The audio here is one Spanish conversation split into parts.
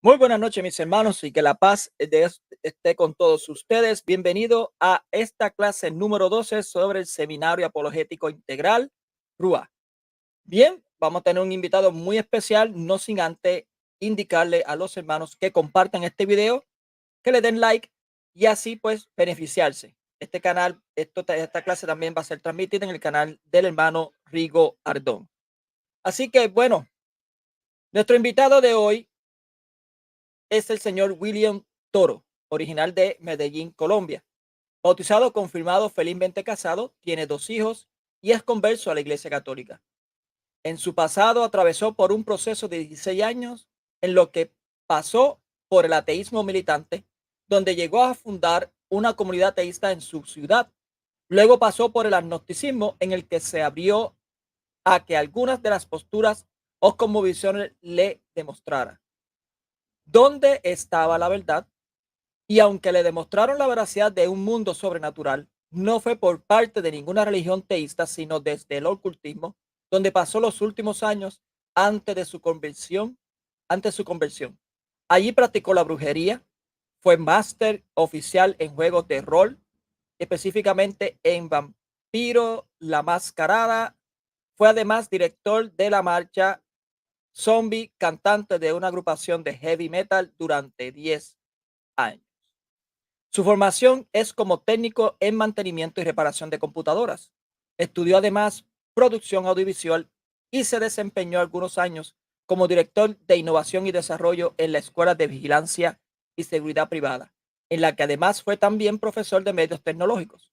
Muy buenas noches, mis hermanos, y que la paz de Dios esté con todos ustedes. Bienvenido a esta clase número 12 sobre el Seminario Apologético Integral, RUA. Bien, vamos a tener un invitado muy especial, no sin antes indicarle a los hermanos que compartan este video, que le den like y así pues beneficiarse. Este canal, esta clase también va a ser transmitida en el canal del hermano Rigo Ardón. Así que bueno, nuestro invitado de hoy es el señor William Toro, original de Medellín, Colombia. Bautizado, confirmado, felizmente casado, tiene 2 hijos y es converso a la Iglesia Católica. En su pasado atravesó por un proceso de 16 años en lo que pasó por el ateísmo militante, donde llegó a fundar una comunidad ateísta en su ciudad. Luego pasó por el agnosticismo, en el que se abrió a que algunas de las posturas o cosmovisiones le demostraran dónde estaba la verdad, y aunque le demostraron la veracidad de un mundo sobrenatural, no fue por parte de ninguna religión teísta, sino desde el ocultismo, donde pasó los últimos años antes de su conversión. Allí practicó la brujería, fue máster oficial en juegos de rol, específicamente en Vampiro la Mascarada. Fue además director de la marcha zombie, cantante de una agrupación de heavy metal durante 10 años. Su formación es como técnico en mantenimiento y reparación de computadoras. Estudió además producción audiovisual y se desempeñó algunos años como director de innovación y desarrollo en la Escuela de Vigilancia y Seguridad Privada, en la que además fue también profesor de medios tecnológicos.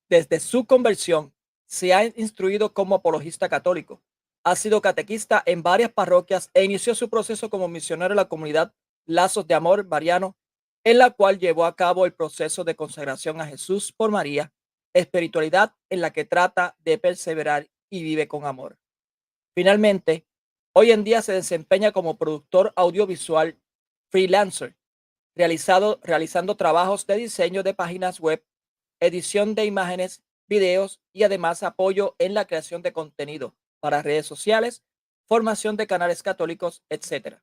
Desde su conversión se ha instruido como apologista católico. Ha sido catequista en varias parroquias e inició su proceso como misionero en la comunidad Lazos de Amor Mariano, en la cual llevó a cabo el proceso de consagración a Jesús por María, espiritualidad en la que trata de perseverar y vive con amor. Finalmente, hoy en día se desempeña como productor audiovisual freelancer, realizando trabajos de diseño de páginas web, edición de imágenes, videos y además apoyo en la creación de contenido para redes sociales, formación de canales católicos, etc.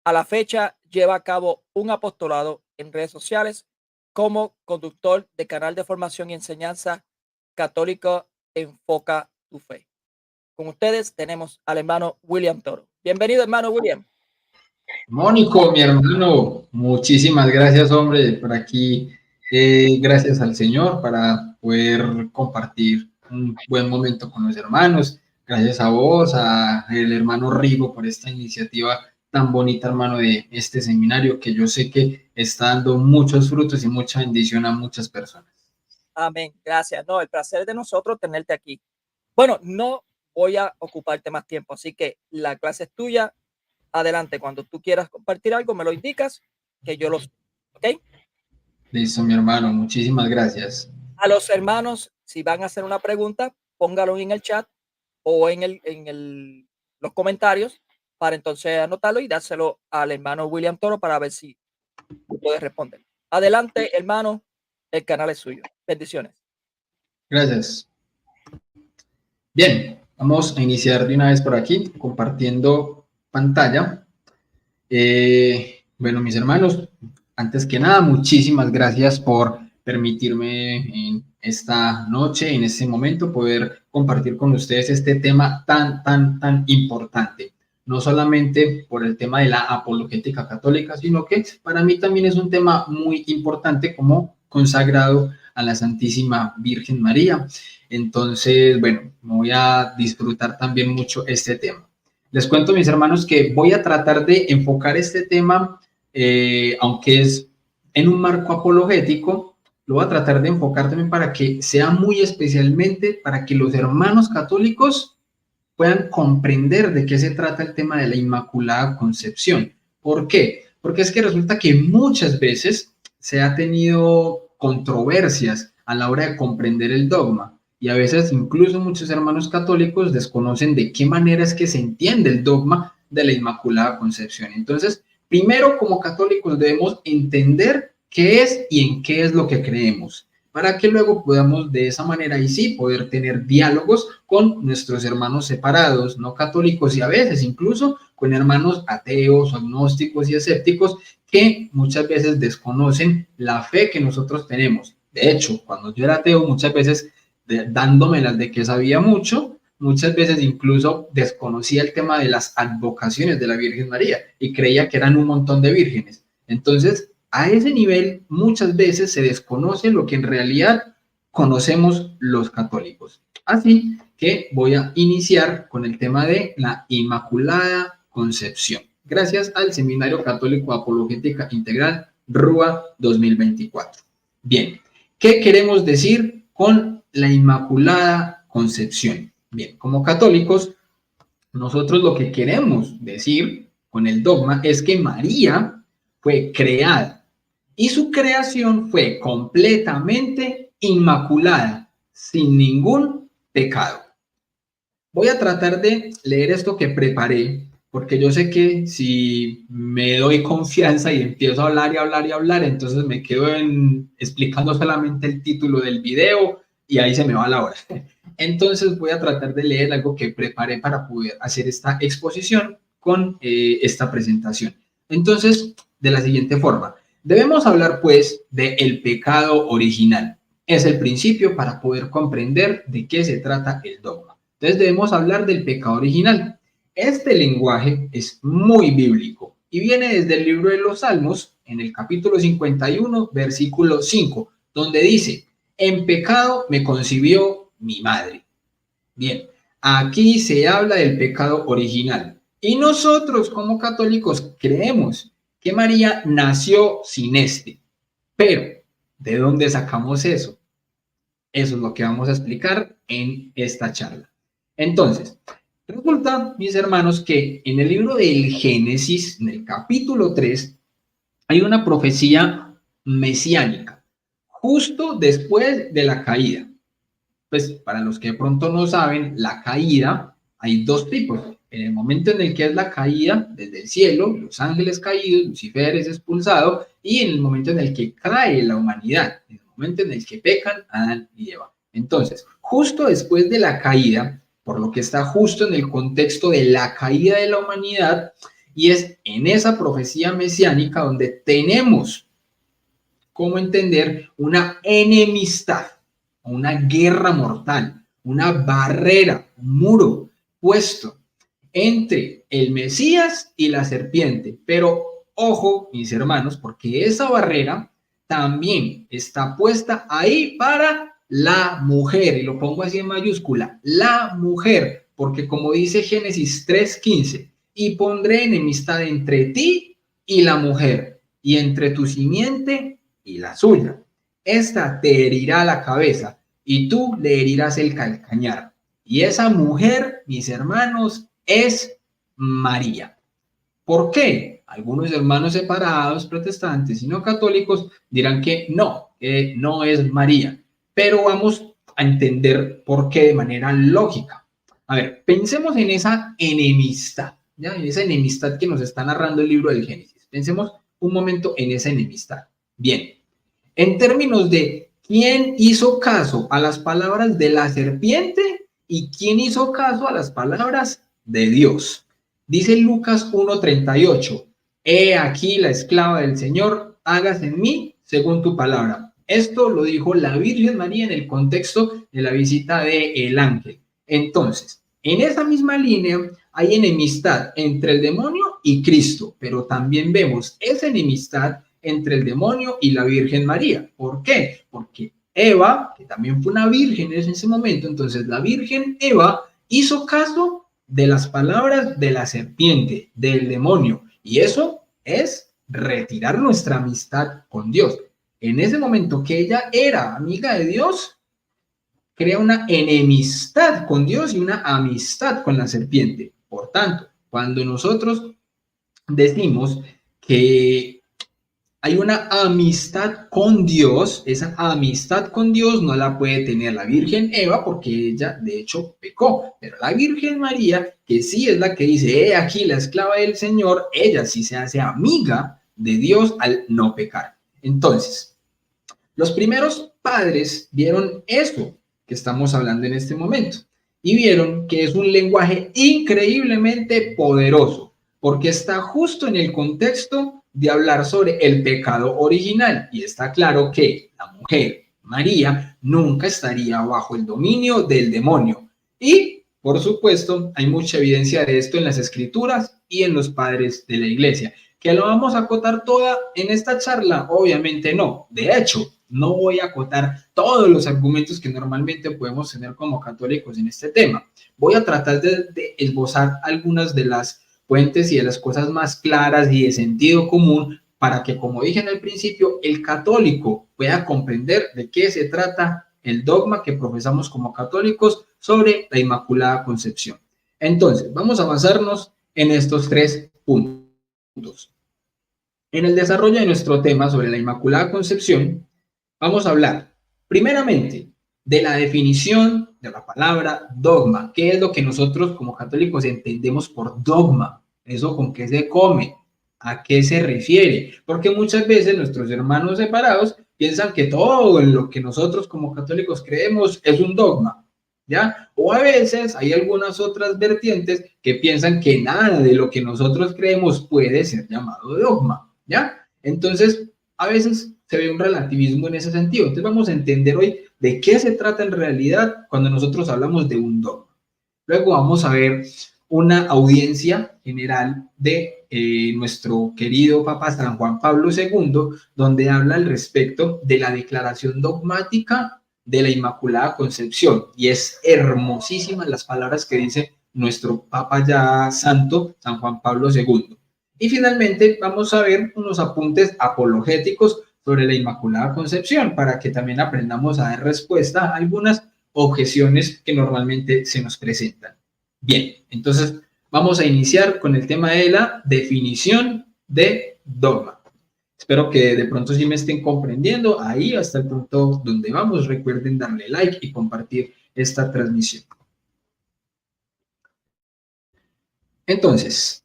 A la fecha lleva a cabo un apostolado en redes sociales como conductor de canal de formación y enseñanza católico Enfoca tu Fe. Con ustedes tenemos al hermano William Toro. Bienvenido, hermano William. Mónico, mi hermano, muchísimas gracias, hombre, por aquí. Gracias al Señor para poder compartir un buen momento con los hermanos. Gracias a vos, a el hermano Rigo por esta iniciativa tan bonita, hermano, de este seminario que yo sé que está dando muchos frutos y mucha bendición a muchas personas. Amén. Gracias. No, el placer es de nosotros tenerte aquí. Bueno, no voy a ocuparte más tiempo, así que la clase es tuya. Adelante, cuando tú quieras compartir algo, me lo indicas, que yo lo sé. ¿Ok? Listo, mi hermano, muchísimas gracias. A los hermanos, si van a hacer una pregunta, póngalo en el chat o los comentarios para entonces anotarlo y dárselo al hermano William Toro para ver si puede responder. Adelante, hermano, el canal es suyo. Bendiciones. Gracias. Bien, vamos a iniciar de una vez por aquí compartiendo pantalla. Bueno, mis hermanos, antes que nada, muchísimas gracias por permitirme en esta noche, en este momento, poder compartir con ustedes este tema tan importante. No solamente por el tema de la apologética católica, sino que para mí también es un tema muy importante como consagrado a la Santísima Virgen María. Entonces, bueno, voy a disfrutar también mucho este tema. Les cuento, mis hermanos, que voy a tratar de enfocar este tema, aunque es en un marco apologético, lo voy a tratar de enfocar también para que sea muy especialmente para que los hermanos católicos puedan comprender de qué se trata el tema de la Inmaculada Concepción. ¿Por qué? Porque es que resulta que muchas veces se ha tenido controversias a la hora de comprender el dogma. Y a veces incluso muchos hermanos católicos desconocen de qué manera es que se entiende el dogma de la Inmaculada Concepción. Entonces, primero como católicos debemos entender qué es y en qué es lo que creemos, para que luego podamos de esa manera y sí poder tener diálogos con nuestros hermanos separados, no católicos y a veces incluso con hermanos ateos, agnósticos y escépticos que muchas veces desconocen la fe que nosotros tenemos. De hecho, cuando yo era ateo muchas veces dándomelas de que sabía mucho, muchas veces incluso desconocía el tema de las advocaciones de la Virgen María y creía que eran un montón de vírgenes. Entonces, a ese nivel muchas veces se desconoce lo que en realidad conocemos los católicos. Así que voy a iniciar con el tema de la Inmaculada Concepción, gracias al Seminario Católico Apologética Integral RUA 2024. Bien, ¿qué queremos decir con la Inmaculada Concepción? Bien, como católicos, nosotros lo que queremos decir con el dogma es que María fue creada y su creación fue completamente inmaculada, sin ningún pecado. Voy a tratar de leer esto que preparé, porque yo sé que si me doy confianza y empiezo a hablar y hablar y hablar, entonces me quedo explicando solamente el título del video y ahí se me va la hora. Entonces voy a tratar de leer algo que preparé para poder hacer esta exposición con esta presentación. Entonces, de la siguiente forma, debemos hablar pues del pecado original. Es el principio para poder comprender de qué se trata el dogma. Entonces debemos hablar del pecado original. Este lenguaje es muy bíblico y viene desde el libro de los Salmos, en el capítulo 51, versículo 5, donde dice: en pecado me concibió mi madre. Bien, aquí se habla del pecado original. Y nosotros como católicos creemos que María nació sin este. Pero, ¿de dónde sacamos eso? Eso es lo que vamos a explicar en esta charla. Entonces, resulta, mis hermanos, que en el libro del Génesis, en el capítulo 3, hay una profecía mesiánica, justo después de la caída. Pues para los que de pronto no saben, la caída, hay dos tipos. En el momento en el que es la caída desde el cielo, los ángeles caídos, Lucifer es expulsado, y en el momento en el que cae la humanidad, en el momento en el que pecan Adán y Eva. Entonces, justo después de la caída, por lo que está justo en el contexto de la caída de la humanidad, y es en esa profecía mesiánica donde tenemos cómo entender una enemistad, una guerra mortal, una barrera, un muro puesto entre el Mesías y la serpiente. Pero ojo, mis hermanos, porque esa barrera también está puesta ahí para la mujer, y lo pongo así en mayúscula, la mujer, porque como dice Génesis 3:15, y pondré enemistad entre ti y la mujer, y entre tu simiente y la suya. Esta te herirá la cabeza, y tú le herirás el calcañar. Y esa mujer, mis hermanos, es María. ¿Por qué? Algunos hermanos separados, protestantes y no católicos, dirán que no es María. Pero vamos a entender por qué de manera lógica. A ver, pensemos en esa enemistad, ¿ya? En esa enemistad que nos está narrando el libro del Génesis. Pensemos un momento en esa enemistad. Bien, en términos de quién hizo caso a las palabras de la serpiente y quién hizo caso a las palabras de Dios. Dice Lucas 1:38, he aquí la esclava del Señor, hágase en mí según tu palabra. Esto lo dijo la Virgen María en el contexto de la visita del ángel. Entonces, en esa misma línea hay enemistad entre el demonio y Cristo, pero también vemos esa enemistad entre el demonio y la Virgen María. ¿Por qué? Porque Eva, que también fue una virgen en ese momento, entonces la Virgen Eva hizo caso de las palabras de la serpiente, del demonio, y eso es retirar nuestra amistad con Dios. En ese momento que ella era amiga de Dios, crea una enemistad con Dios y una amistad con la serpiente. Por tanto, cuando nosotros decimos que hay una amistad con Dios, esa amistad con Dios no la puede tener la Virgen Eva porque ella de hecho pecó, pero la Virgen María, que sí es la que dice, he aquí la esclava del Señor, ella sí se hace amiga de Dios al no pecar. Entonces, los primeros padres vieron eso que estamos hablando en este momento y vieron que es un lenguaje increíblemente poderoso porque está justo en el contexto de hablar sobre el pecado original y está claro que la mujer, María, nunca estaría bajo el dominio del demonio. Y, por supuesto, hay mucha evidencia de esto en las escrituras y en los padres de la iglesia. ¿Que lo vamos a acotar toda en esta charla? Obviamente no. De hecho, no voy a acotar todos los argumentos que normalmente podemos tener como católicos en este tema. Voy a tratar de esbozar algunas de las fuentes y de las cosas más claras y de sentido común para que, como dije en el principio, el católico pueda comprender de qué se trata el dogma que profesamos como católicos sobre la Inmaculada Concepción. Entonces, vamos a basarnos en estos 3 puntos. En el desarrollo de nuestro tema sobre la Inmaculada Concepción, vamos a hablar primeramente de la definición de la palabra dogma. ¿Qué es lo que nosotros como católicos entendemos por dogma? ¿Eso con qué se come? ¿A qué se refiere? Porque muchas veces nuestros hermanos separados piensan que todo en lo que nosotros como católicos creemos es un dogma, ¿ya? O a veces hay algunas otras vertientes que piensan que nada de lo que nosotros creemos puede ser llamado dogma, ¿ya? Entonces, a veces se ve un relativismo en ese sentido. Entonces vamos a entender hoy de qué se trata en realidad cuando nosotros hablamos de un dogma. Luego vamos a ver una audiencia general de nuestro querido Papa San Juan Pablo II, donde habla al respecto de la declaración dogmática de la Inmaculada Concepción. Y es hermosísimas las palabras que dice nuestro Papa ya santo, San Juan Pablo II. Y finalmente vamos a ver unos apuntes apologéticos sobre la Inmaculada Concepción, para que también aprendamos a dar respuesta a algunas objeciones que normalmente se nos presentan. Bien, entonces vamos a iniciar con el tema de la definición de dogma. Espero que de pronto sí me estén comprendiendo ahí hasta el punto donde vamos. Recuerden darle like y compartir esta transmisión. Entonces,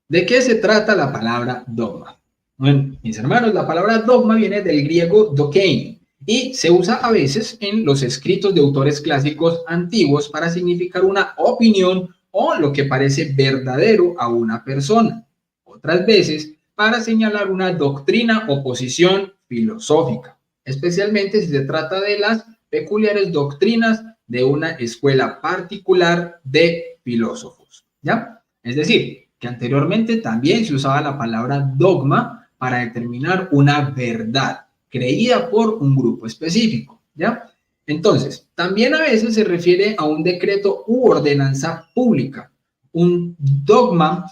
¿de qué se trata la palabra dogma? Bueno, mis hermanos, la palabra dogma viene del griego dokein y se usa a veces en los escritos de autores clásicos antiguos para significar una opinión o lo que parece verdadero a una persona. Otras veces para señalar una doctrina o posición filosófica, especialmente si se trata de las peculiares doctrinas de una escuela particular de filósofos, ¿ya? Es decir, que anteriormente también se usaba la palabra dogma para determinar una verdad creída por un grupo específico, ¿ya? Entonces, también a veces se refiere a un decreto u ordenanza pública, un dogma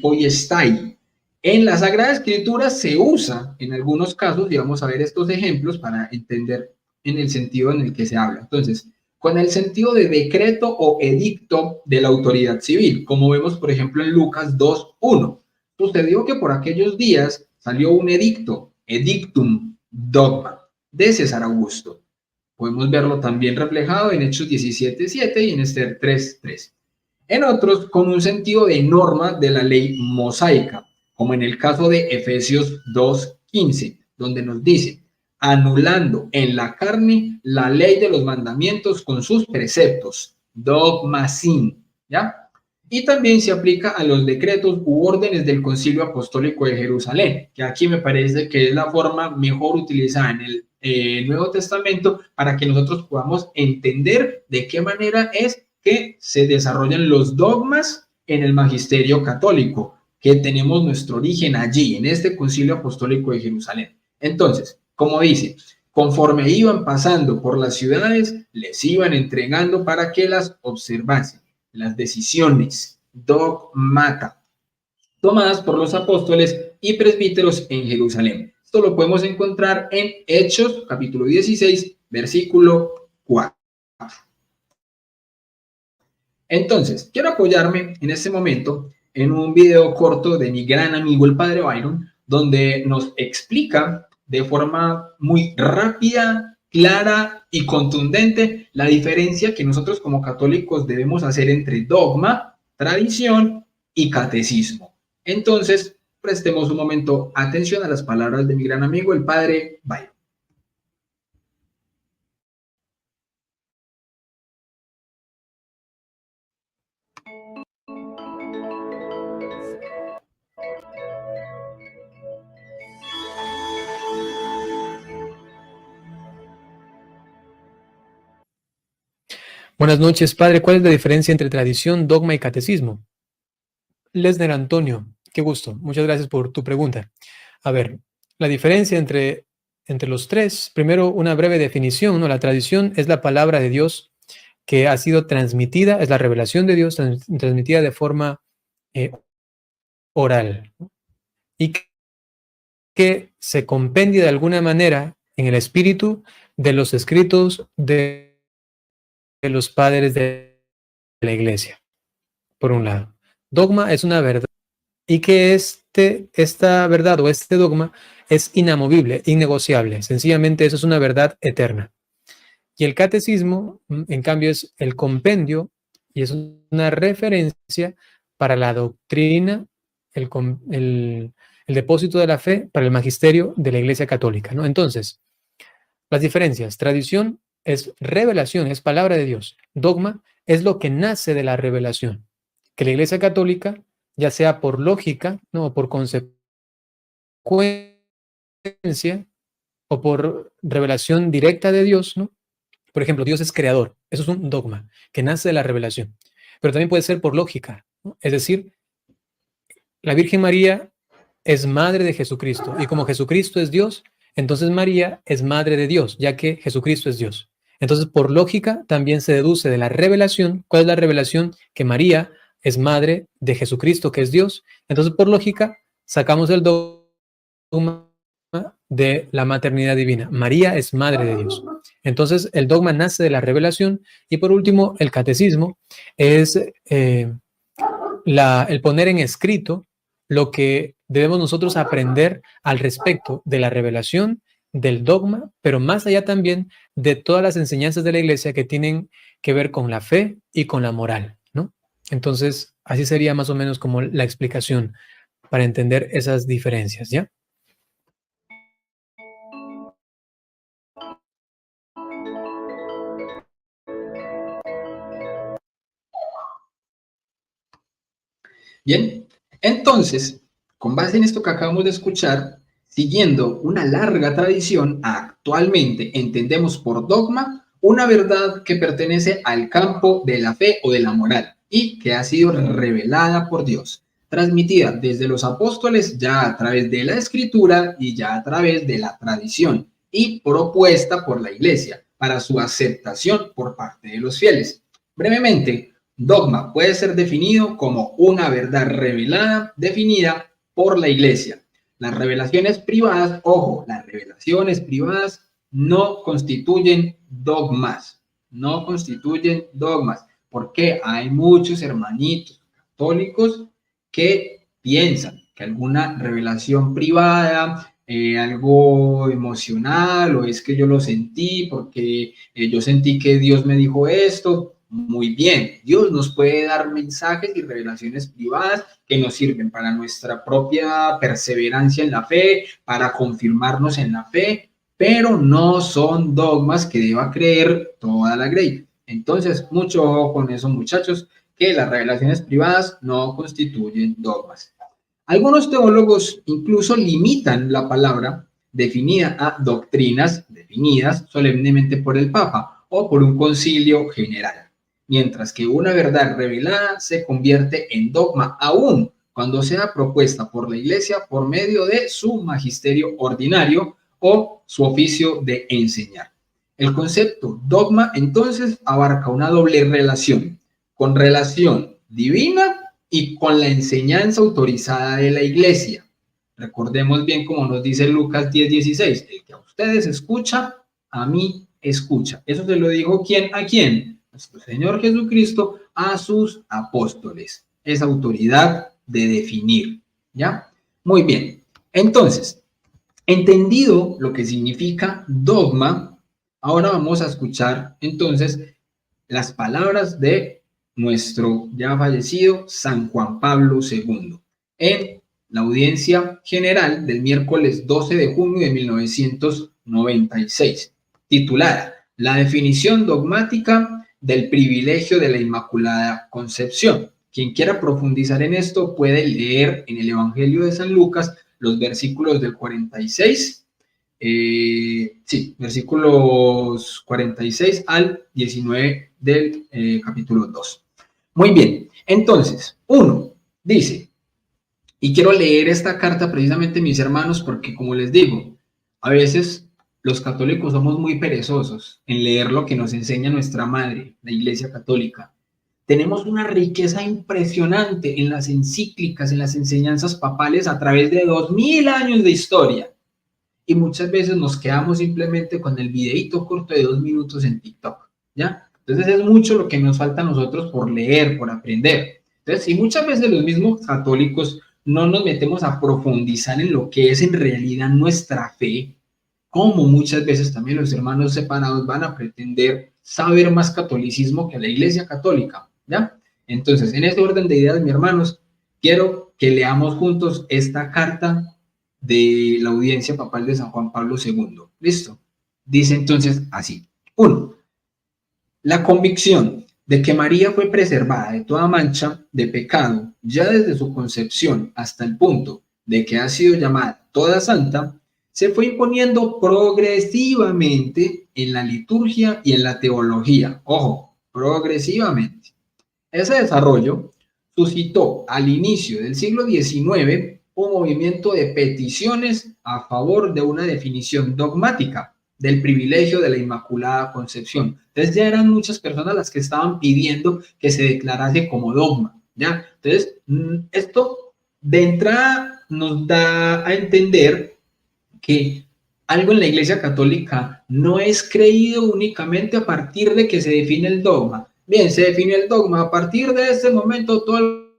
poiestai. En la Sagrada Escritura se usa en algunos casos, y vamos a ver estos ejemplos para entender en el sentido en el que se habla. Entonces, con el sentido de decreto o edicto de la autoridad civil, como vemos, por ejemplo, en Lucas 2:1. Sucedió que por aquellos días salió un edicto, edictum dogma, de César Augusto. Podemos verlo también reflejado en Hechos 17:7 y en Esther 3:3. En otros, con un sentido de norma de la ley mosaica, como en el caso de Efesios 2:15, donde nos dice, anulando en la carne la ley de los mandamientos con sus preceptos, dogmasin, ¿ya? Y también se aplica a los decretos u órdenes del Concilio Apostólico de Jerusalén, que aquí me parece que es la forma mejor utilizada en el Nuevo Testamento para que nosotros podamos entender de qué manera es que se desarrollan los dogmas en el magisterio católico, que tenemos nuestro origen allí, en este Concilio Apostólico de Jerusalén. Entonces, como dice, conforme iban pasando por las ciudades, les iban entregando para que las observasen. Las decisiones dogmata tomadas por los apóstoles y presbíteros en Jerusalén. Esto lo podemos encontrar en Hechos, capítulo 16, versículo 4. Entonces, quiero apoyarme en este momento en un video corto de mi gran amigo el Padre Byron, donde nos explica de forma muy rápida, clara y contundente la diferencia que nosotros como católicos debemos hacer entre dogma, tradición y catecismo. Entonces, prestemos un momento atención a las palabras de mi gran amigo el Padre Byron. Buenas noches, padre. ¿Cuál es la diferencia entre tradición, dogma y catecismo? Lesner Antonio, qué gusto. Muchas gracias por tu pregunta. A ver, la diferencia entre los tres, primero una breve definición, ¿no? La tradición es la palabra de Dios que ha sido transmitida, es la revelación de Dios transmitida de forma oral, ¿no? Y que se compendia de alguna manera en el espíritu de los escritos de los padres de la iglesia, por un lado. Dogma es una verdad y que esta verdad o este dogma es inamovible, innegociable. Sencillamente eso es una verdad eterna. Y el catecismo, en cambio, es el compendio y es una referencia para la doctrina, el depósito de la fe para el magisterio de la Iglesia Católica, ¿no? Entonces, las diferencias. Tradición es revelación, es palabra de Dios. Dogma es lo que nace de la revelación. Que la Iglesia Católica, ya sea por lógica, ¿no? O por consecuencia, o por revelación directa de Dios, ¿no? Por ejemplo, Dios es creador. Eso es un dogma que nace de la revelación. Pero también puede ser por lógica, ¿no? Es decir, la Virgen María es madre de Jesucristo. Y como Jesucristo es Dios, entonces María es madre de Dios, ya que Jesucristo es Dios. Entonces, por lógica, también se deduce de la revelación. ¿Cuál es la revelación? Que María es madre de Jesucristo, que es Dios. Entonces, por lógica, sacamos el dogma de la maternidad divina. María es madre de Dios. Entonces, el dogma nace de la revelación. Y por último, el catecismo es el poner en escrito lo que debemos nosotros aprender al respecto de la revelación, del dogma, pero más allá también de todas las enseñanzas de la iglesia que tienen que ver con la fe y con la moral, ¿no? Entonces, así sería más o menos como la explicación para entender esas diferencias, ¿ya? Bien, entonces, con base en esto que acabamos de escuchar, siguiendo una larga tradición, actualmente entendemos por dogma una verdad que pertenece al campo de la fe o de la moral y que ha sido revelada por Dios, transmitida desde los apóstoles ya a través de la escritura y ya a través de la tradición y propuesta por la iglesia para su aceptación por parte de los fieles. Brevemente, Dogma puede ser definido como una verdad revelada, definida por la Iglesia. Las revelaciones privadas, ojo, las revelaciones privadas no constituyen dogmas, no constituyen dogmas, porque hay muchos hermanitos católicos que piensan que alguna revelación privada, algo emocional, o es que yo lo sentí porque yo sentí que Dios me dijo esto. Muy bien, Dios nos puede dar mensajes y revelaciones privadas que nos sirven para nuestra propia perseverancia en la fe, para confirmarnos en la fe, pero no son dogmas que deba creer toda la grey. Entonces, mucho ojo con eso, muchachos, que las revelaciones privadas no constituyen dogmas. Algunos teólogos incluso limitan la palabra definida a doctrinas definidas solemnemente por el Papa o por un concilio general, mientras que una verdad revelada se convierte en dogma aún cuando sea propuesta por la Iglesia por medio de su magisterio ordinario o su oficio de enseñar. El concepto dogma entonces abarca una doble relación, con relación divina y con la enseñanza autorizada de la Iglesia. Recordemos bien como nos dice Lucas 10:16, el que a ustedes escucha, a mí escucha. Eso se lo dijo ¿quién a quién? Nuestro Señor Jesucristo a sus apóstoles. Es autoridad de definir, ¿ya? Muy bien. Entonces, entendido lo que significa dogma, ahora vamos a escuchar entonces las palabras de nuestro ya fallecido San Juan Pablo II en la audiencia general del miércoles 12 de junio de 1996, titulada La definición dogmática del privilegio de la Inmaculada Concepción. Quien quiera profundizar en esto puede leer en el Evangelio de San Lucas los versículos del 46, versículos 46 al 19 del capítulo 2. Muy bien, entonces, uno dice, y quiero leer esta carta precisamente, mis hermanos, porque como les digo, a veces los católicos somos muy perezosos en leer lo que nos enseña nuestra madre, la Iglesia Católica. Tenemos una riqueza impresionante en las encíclicas, en las enseñanzas papales a través de 2000 años de historia. Y muchas veces nos quedamos simplemente con el videíto corto de 2 minutos en TikTok, ¿ya? Entonces es mucho lo que nos falta a nosotros por leer, por aprender. Entonces, y muchas veces los mismos católicos no nos metemos a profundizar en lo que es en realidad nuestra fe, como muchas veces también los hermanos separados van a pretender saber más catolicismo que la Iglesia Católica, ¿ya? Entonces, en este orden de ideas, mis hermanos, quiero que leamos juntos esta carta de la audiencia papal de San Juan Pablo II. ¿Listo? Dice entonces así. 1. La convicción de que María fue preservada de toda mancha de pecado ya desde su concepción hasta el punto de que ha sido llamada toda santa, se fue imponiendo progresivamente en la liturgia y en la teología. Ojo, progresivamente. Ese desarrollo suscitó al inicio del siglo XIX un movimiento de peticiones a favor de una definición dogmática del privilegio de la Inmaculada Concepción. Entonces ya eran muchas personas las que estaban pidiendo que se declarase como dogma, ¿ya? Entonces, esto de entrada nos da a entender que algo en la Iglesia Católica no es creído únicamente a partir de que se define el dogma. Bien, se define el dogma, a partir de este momento todo el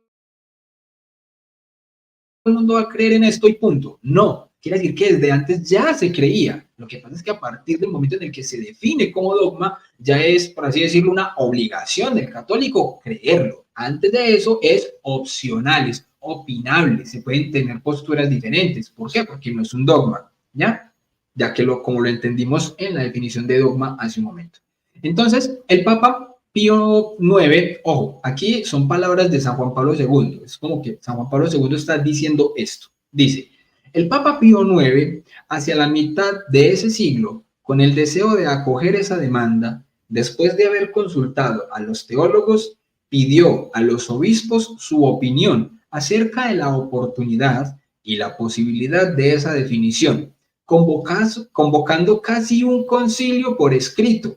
mundo va a creer en esto y punto. No, quiere decir que desde antes ya se creía. Lo que pasa es que a partir del momento en el que se define como dogma, ya es, por así decirlo, una obligación del católico creerlo. Antes de eso es opcional, es opinable, se pueden tener posturas diferentes. ¿Por qué? Porque no es un dogma, ¿ya? Ya que como lo entendimos en la definición de dogma hace un momento. Entonces, el Papa Pío IX, ojo, aquí son palabras de San Juan Pablo II, es como que San Juan Pablo II está diciendo esto, dice, el Papa Pío IX, hacia la mitad de ese siglo, con el deseo de acoger esa demanda, después de haber consultado a los teólogos, pidió a los obispos su opinión acerca de la oportunidad y la posibilidad de esa definición, convocando casi un concilio por escrito.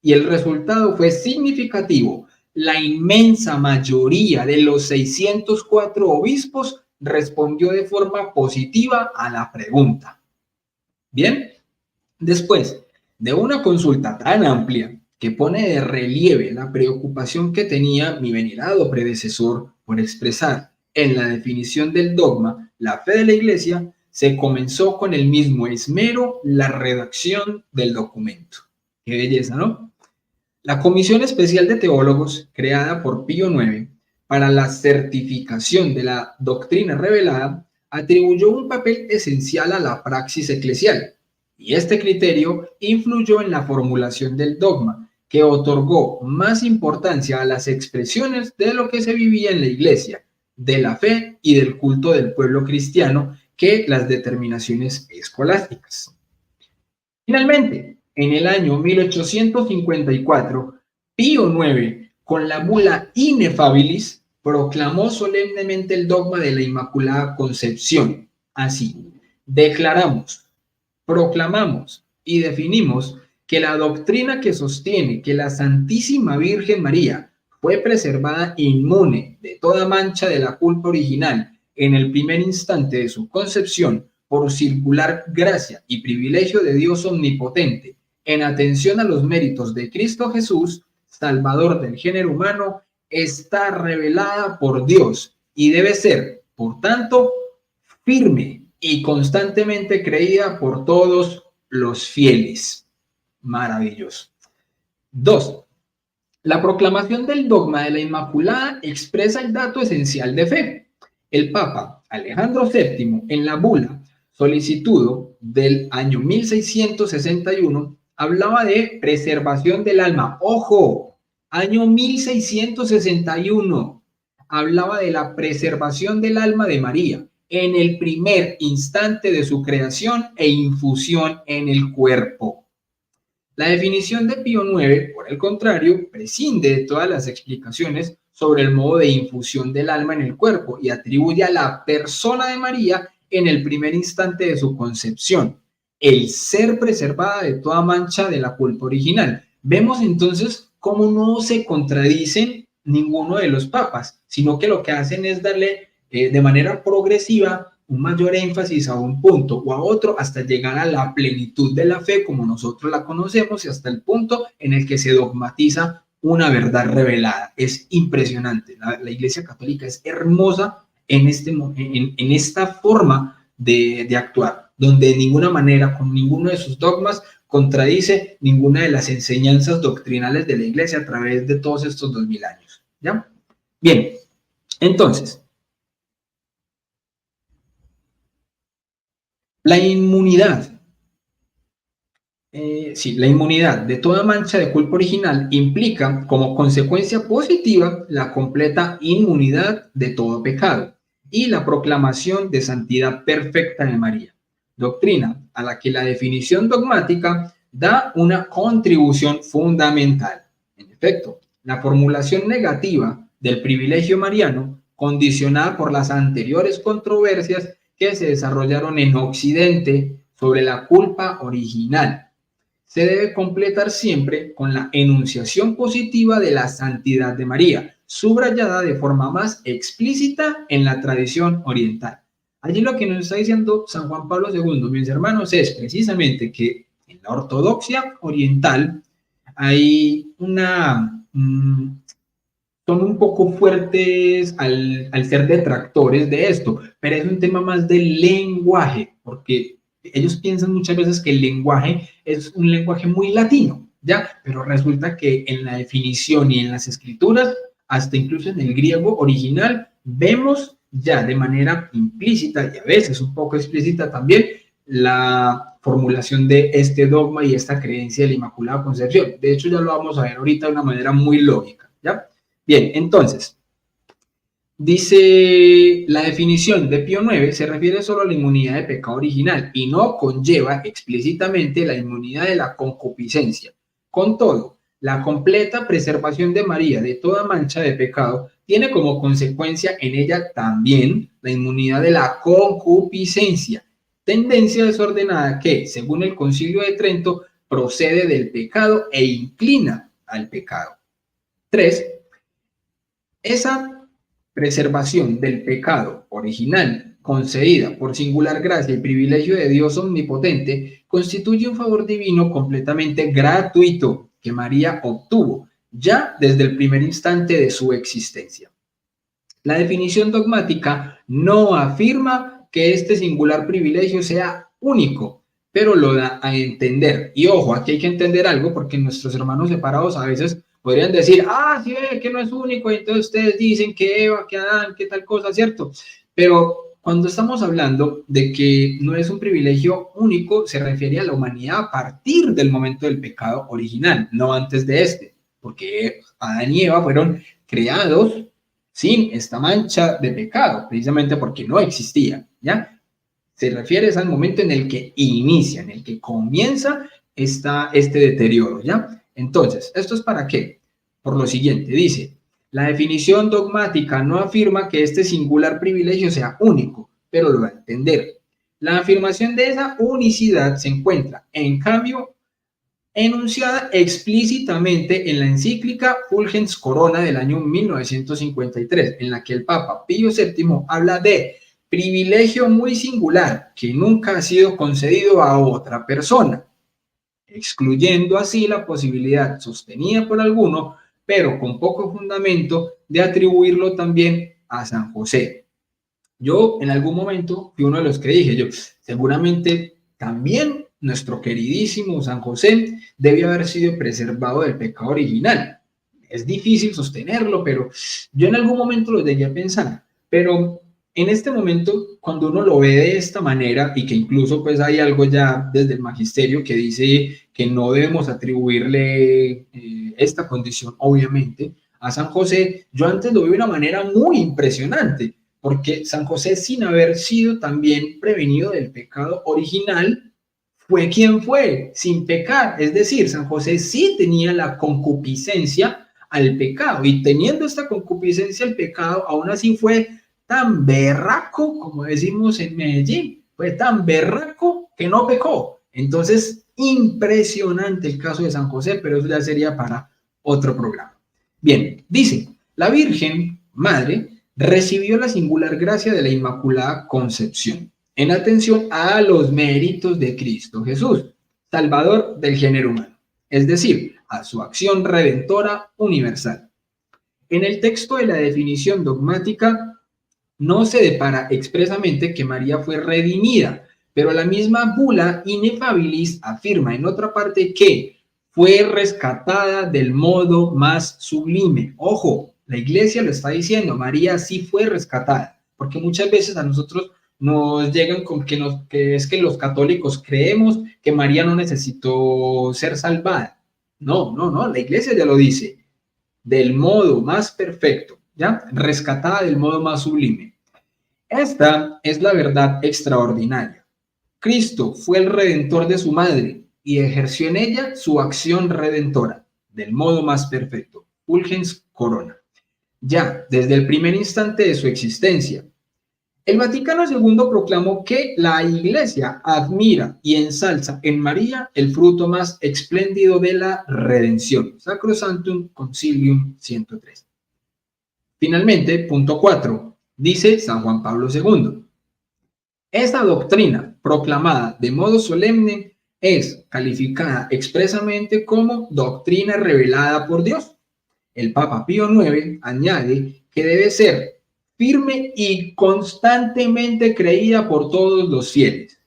Y el resultado fue significativo. la inmensa mayoría de los 604 obispos respondió de forma positiva a la pregunta. Bien, después de una consulta tan amplia que pone de relieve la preocupación que tenía mi venerado predecesor por expresar en la definición del dogma la fe de la Iglesia, se comenzó con el mismo esmero la redacción del documento. Qué belleza, ¿no? La Comisión Especial de Teólogos, creada por Pío IX para la certificación de la doctrina revelada, atribuyó un papel esencial a la praxis eclesial, y este criterio influyó en la formulación del dogma, que otorgó más importancia a las expresiones de lo que se vivía en la Iglesia, de la fe y del culto del pueblo cristiano, que las determinaciones escolásticas. Finalmente, en el año 1854, Pío IX, con la bula Ineffabilis, proclamó solemnemente el dogma de la Inmaculada Concepción. Así, declaramos, proclamamos y definimos que la doctrina que sostiene que la Santísima Virgen María fue preservada inmune de toda mancha de la culpa original en el primer instante de su concepción por circular gracia y privilegio de Dios omnipotente, en atención a los méritos de Cristo Jesús, Salvador del género humano, está revelada por Dios y debe ser, por tanto, firme y constantemente creída por todos los fieles. Maravilloso. 2. La proclamación del dogma de la Inmaculada expresa el dato esencial de fe. El Papa Alejandro VII, en la bula Solicitudo del año 1661, hablaba de preservación del alma. ¡Ojo! Año 1661. Hablaba de la preservación del alma de María en el primer instante de su creación e infusión en el cuerpo. La definición de Pío IX, por el contrario, prescinde de todas las explicaciones sobre el modo de infusión del alma en el cuerpo y atribuye a la persona de María en el primer instante de su concepción el ser preservada de toda mancha de la culpa original. Vemos entonces cómo no se contradicen ninguno de los papas, sino que lo que hacen es darle de manera progresiva un mayor énfasis a un punto o a otro hasta llegar a la plenitud de la fe como nosotros la conocemos y hasta el punto en el que se dogmatiza una verdad revelada. Es impresionante. La Iglesia Católica es hermosa en esta forma de actuar, donde de ninguna manera, con ninguno de sus dogmas, contradice ninguna de las enseñanzas doctrinales de la Iglesia a través de todos estos 2000 años. ¿Ya? Bien, entonces, la inmunidad. La inmunidad de toda mancha de culpa original implica como consecuencia positiva la completa inmunidad de todo pecado y la proclamación de santidad perfecta de María, doctrina a la que la definición dogmática da una contribución fundamental. En efecto, la formulación negativa del privilegio mariano, condicionada por las anteriores controversias que se desarrollaron en Occidente sobre la culpa original, se debe completar siempre con la enunciación positiva de la santidad de María, subrayada de forma más explícita en la tradición oriental. Allí lo que nos está diciendo San Juan Pablo II, mis hermanos, es precisamente que en la ortodoxia oriental hay son un poco fuertes al ser detractores de esto, pero es un tema más del lenguaje, porque ellos piensan muchas veces que el lenguaje es un lenguaje muy latino, ¿ya? Pero resulta que en la definición y en las escrituras, hasta incluso en el griego original, vemos ya de manera implícita y a veces un poco explícita también la formulación de este dogma y esta creencia de la Inmaculada Concepción. De hecho, ya lo vamos a ver ahorita de una manera muy lógica, ¿ya? Bien, entonces, dice la definición de Pío IX se refiere solo a la inmunidad de pecado original y no conlleva explícitamente la inmunidad de la concupiscencia. Con todo, la completa preservación de María de toda mancha de pecado tiene como consecuencia en ella también la inmunidad de la concupiscencia, tendencia desordenada que, según el Concilio de Trento, procede del pecado e inclina al pecado. 3. Esa preservación del pecado original, concedida por singular gracia y privilegio de Dios omnipotente, constituye un favor divino completamente gratuito que María obtuvo ya desde el primer instante de su existencia. La definición dogmática no afirma que este singular privilegio sea único, pero lo da a entender. Y ojo, aquí hay que entender algo porque nuestros hermanos separados a veces podrían decir, sí ve que no es único, y entonces ustedes dicen que Eva, que Adán, que tal cosa, ¿cierto? Pero cuando estamos hablando de que no es un privilegio único, se refiere a la humanidad a partir del momento del pecado original, no antes de este, porque Adán y Eva fueron creados sin esta mancha de pecado, precisamente porque no existía, ¿ya? Se refiere al momento en el que inicia, en el que comienza este deterioro, ¿ya? Entonces, ¿esto es para qué? Por lo siguiente, dice, la definición dogmática no afirma que este singular privilegio sea único, pero lo va a entender. La afirmación de esa unicidad se encuentra, en cambio, enunciada explícitamente en la encíclica Fulgens Corona del año 1953, en la que el Papa Pío VII habla de privilegio muy singular que nunca ha sido concedido a otra persona, excluyendo así la posibilidad sostenida por alguno, pero con poco fundamento, de atribuirlo también a San José. Yo en algún momento fui uno de los que dije, yo seguramente también nuestro queridísimo San José debe haber sido preservado del pecado original. Es difícil sostenerlo, pero yo en algún momento lo llegué a pensar. Pero en este momento, cuando uno lo ve de esta manera, y que incluso pues hay algo ya desde el magisterio que dice que no debemos atribuirle esta condición, obviamente, a San José, yo antes lo vi de una manera muy impresionante, porque San José, sin haber sido también prevenido del pecado original, fue quien fue, sin pecar. Es decir, San José sí tenía la concupiscencia al pecado, y teniendo esta concupiscencia al pecado, aún así fue tan berraco, como decimos en Medellín, fue tan berraco que no pecó. Entonces, impresionante el caso de San José, pero eso ya sería para otro programa. Bien, dice, la Virgen Madre recibió la singular gracia de la Inmaculada Concepción, en atención a los méritos de Cristo Jesús, Salvador del género humano, es decir, a su acción redentora universal. En el texto de la definición dogmática no se depara expresamente que María fue redimida, pero la misma bula Ineffabilis afirma en otra parte que fue rescatada del modo más sublime. Ojo, la iglesia lo está diciendo, María sí fue rescatada, porque muchas veces a nosotros nos llegan con que es que los católicos creemos que María no necesitó ser salvada. No, la iglesia ya lo dice, del modo más perfecto, ¿ya? Rescatada del modo más sublime. Esta es la verdad extraordinaria. Cristo fue el redentor de su madre y ejerció en ella su acción redentora, del modo más perfecto. Fulgens Corona. Ya desde el primer instante de su existencia, el Vaticano II proclamó que la Iglesia admira y ensalza en María el fruto más espléndido de la redención. Sacrosanctum Concilium 103. Finalmente, punto 4, dice San Juan Pablo II. Esta doctrina, proclamada de modo solemne, es calificada expresamente como doctrina revelada por Dios. El Papa Pío IX añade que debe ser firme y constantemente creída por todos los fieles.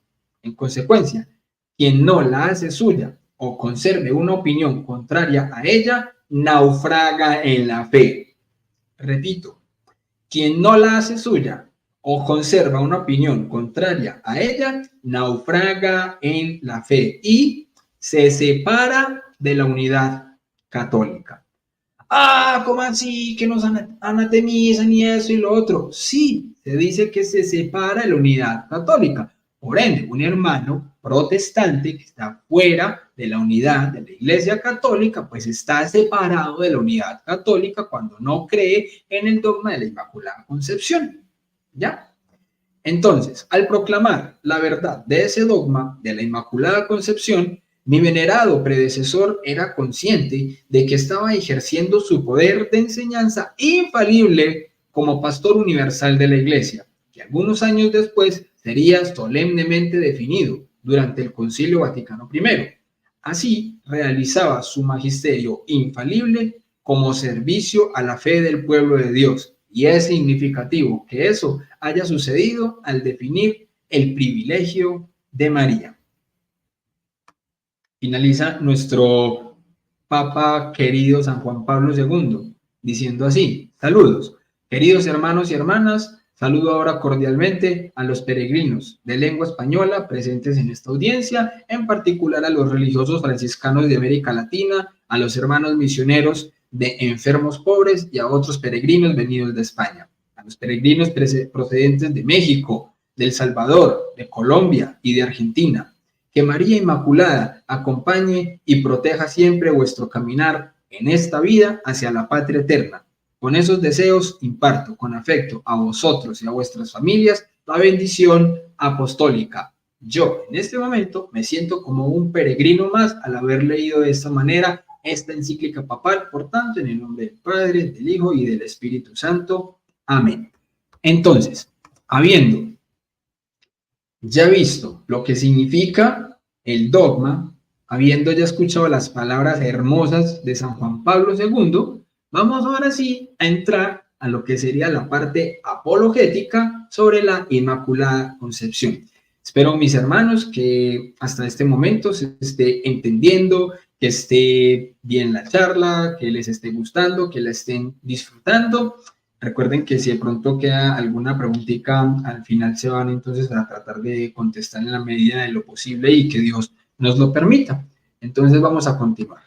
En consecuencia, quien no la hace suya o conserve una opinión contraria a ella, naufraga en la fe. Repito, quien no la hace suya o conserva una opinión contraria a ella, naufraga en la fe y se separa de la unidad católica. ¿Cómo así? Que nos anatemizan y eso y lo otro. Sí, se dice que se separa de la unidad católica. Por ende, un hermano protestante que está fuera de la unidad de la Iglesia Católica, pues está separado de la unidad católica cuando no cree en el dogma de la Inmaculada Concepción. ¿Ya? Entonces, al proclamar la verdad de ese dogma de la Inmaculada Concepción, Mi venerado predecesor era consciente de que estaba ejerciendo su poder de enseñanza infalible como pastor universal de la Iglesia, que algunos años después sería solemnemente definido durante el Concilio Vaticano I. Así realizaba su magisterio infalible como servicio a la fe del pueblo de Dios. Y es significativo que eso haya sucedido al definir el privilegio de María. Finaliza nuestro Papa querido San Juan Pablo II, diciendo así: saludos, queridos hermanos y hermanas, saludo ahora cordialmente a los peregrinos de lengua española presentes en esta audiencia, en particular a los religiosos franciscanos de América Latina, a los hermanos misioneros de enfermos pobres y a otros peregrinos venidos de España, a los peregrinos procedentes de México, de El Salvador, de Colombia y de Argentina. Que María Inmaculada acompañe y proteja siempre vuestro caminar en esta vida hacia la patria eterna. Con esos deseos imparto con afecto a vosotros y a vuestras familias la bendición apostólica. Yo en este momento me siento como un peregrino más al haber leído de esta manera esta encíclica papal, por tanto, en el nombre del Padre, del Hijo y del Espíritu Santo. Amén. Entonces, habiendo ya visto lo que significa el dogma, habiendo ya escuchado las palabras hermosas de San Juan Pablo II, vamos ahora sí a entrar a lo que sería la parte apologética sobre la Inmaculada Concepción. Espero, mis hermanos, que hasta este momento se esté entendiendo, que esté bien la charla, que les esté gustando, que la estén disfrutando. Recuerden que si de pronto queda alguna preguntita, al final se van entonces a tratar de contestar en la medida de lo posible y que Dios nos lo permita. Entonces vamos a continuar.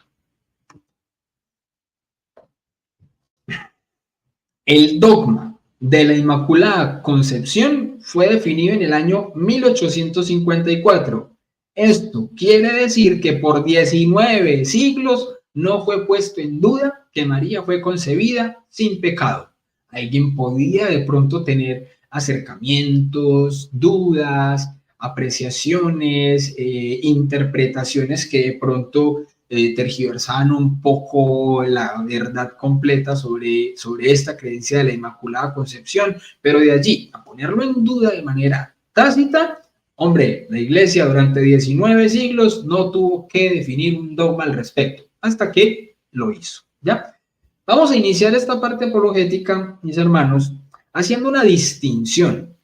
El dogma de la Inmaculada Concepción fue definido en el año 1854. Esto quiere decir que por 19 siglos no fue puesto en duda que María fue concebida sin pecado. Alguien podía de pronto tener acercamientos, dudas, apreciaciones, interpretaciones que de pronto tergiversaban un poco la verdad completa sobre esta creencia de la Inmaculada Concepción, pero de allí a ponerlo en duda de manera tácita, hombre, la Iglesia durante 19 siglos no tuvo que definir un dogma al respecto, hasta que lo hizo, ¿ya? Vamos a iniciar esta parte apologética, mis hermanos, haciendo una distinción,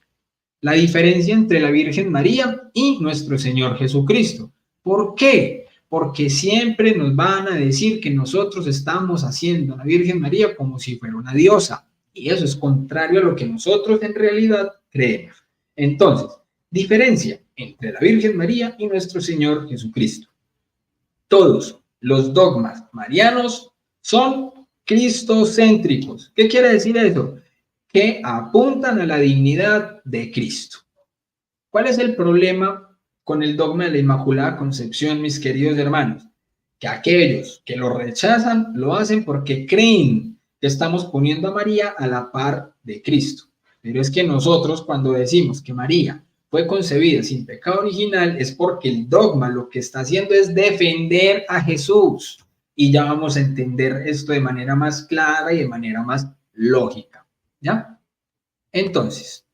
la diferencia entre la Virgen María y nuestro Señor Jesucristo. ¿Por qué? Porque siempre nos van a decir que nosotros estamos haciendo a la Virgen María como si fuera una diosa, y eso es contrario a lo que nosotros en realidad creemos. Entonces, diferencia entre la Virgen María y nuestro Señor Jesucristo. Todos los dogmas marianos son cristocéntricos. ¿Qué quiere decir eso? Que apuntan a la divinidad de Cristo. ¿Cuál es el problema con el dogma de la Inmaculada Concepción, mis queridos hermanos? Que aquellos que lo rechazan lo hacen porque creen que estamos poniendo a María a la par de Cristo. Pero es que nosotros, cuando decimos que María fue concebida sin pecado original, es porque el dogma lo que está haciendo es defender a Jesús. Y ya vamos a entender esto de manera más clara y de manera más lógica, ¿ya? Entonces,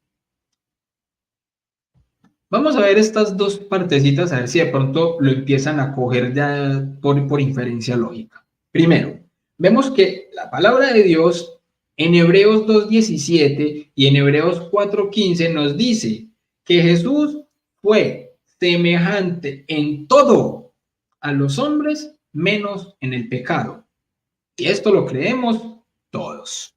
vamos a ver estas dos partecitas, a ver si de pronto lo empiezan a coger ya por inferencia lógica. Primero, vemos que la palabra de Dios en Hebreos 2:17 y en Hebreos 4:15 nos dice que Jesús fue semejante en todo a los hombres, menos en el pecado. Y esto lo creemos todos,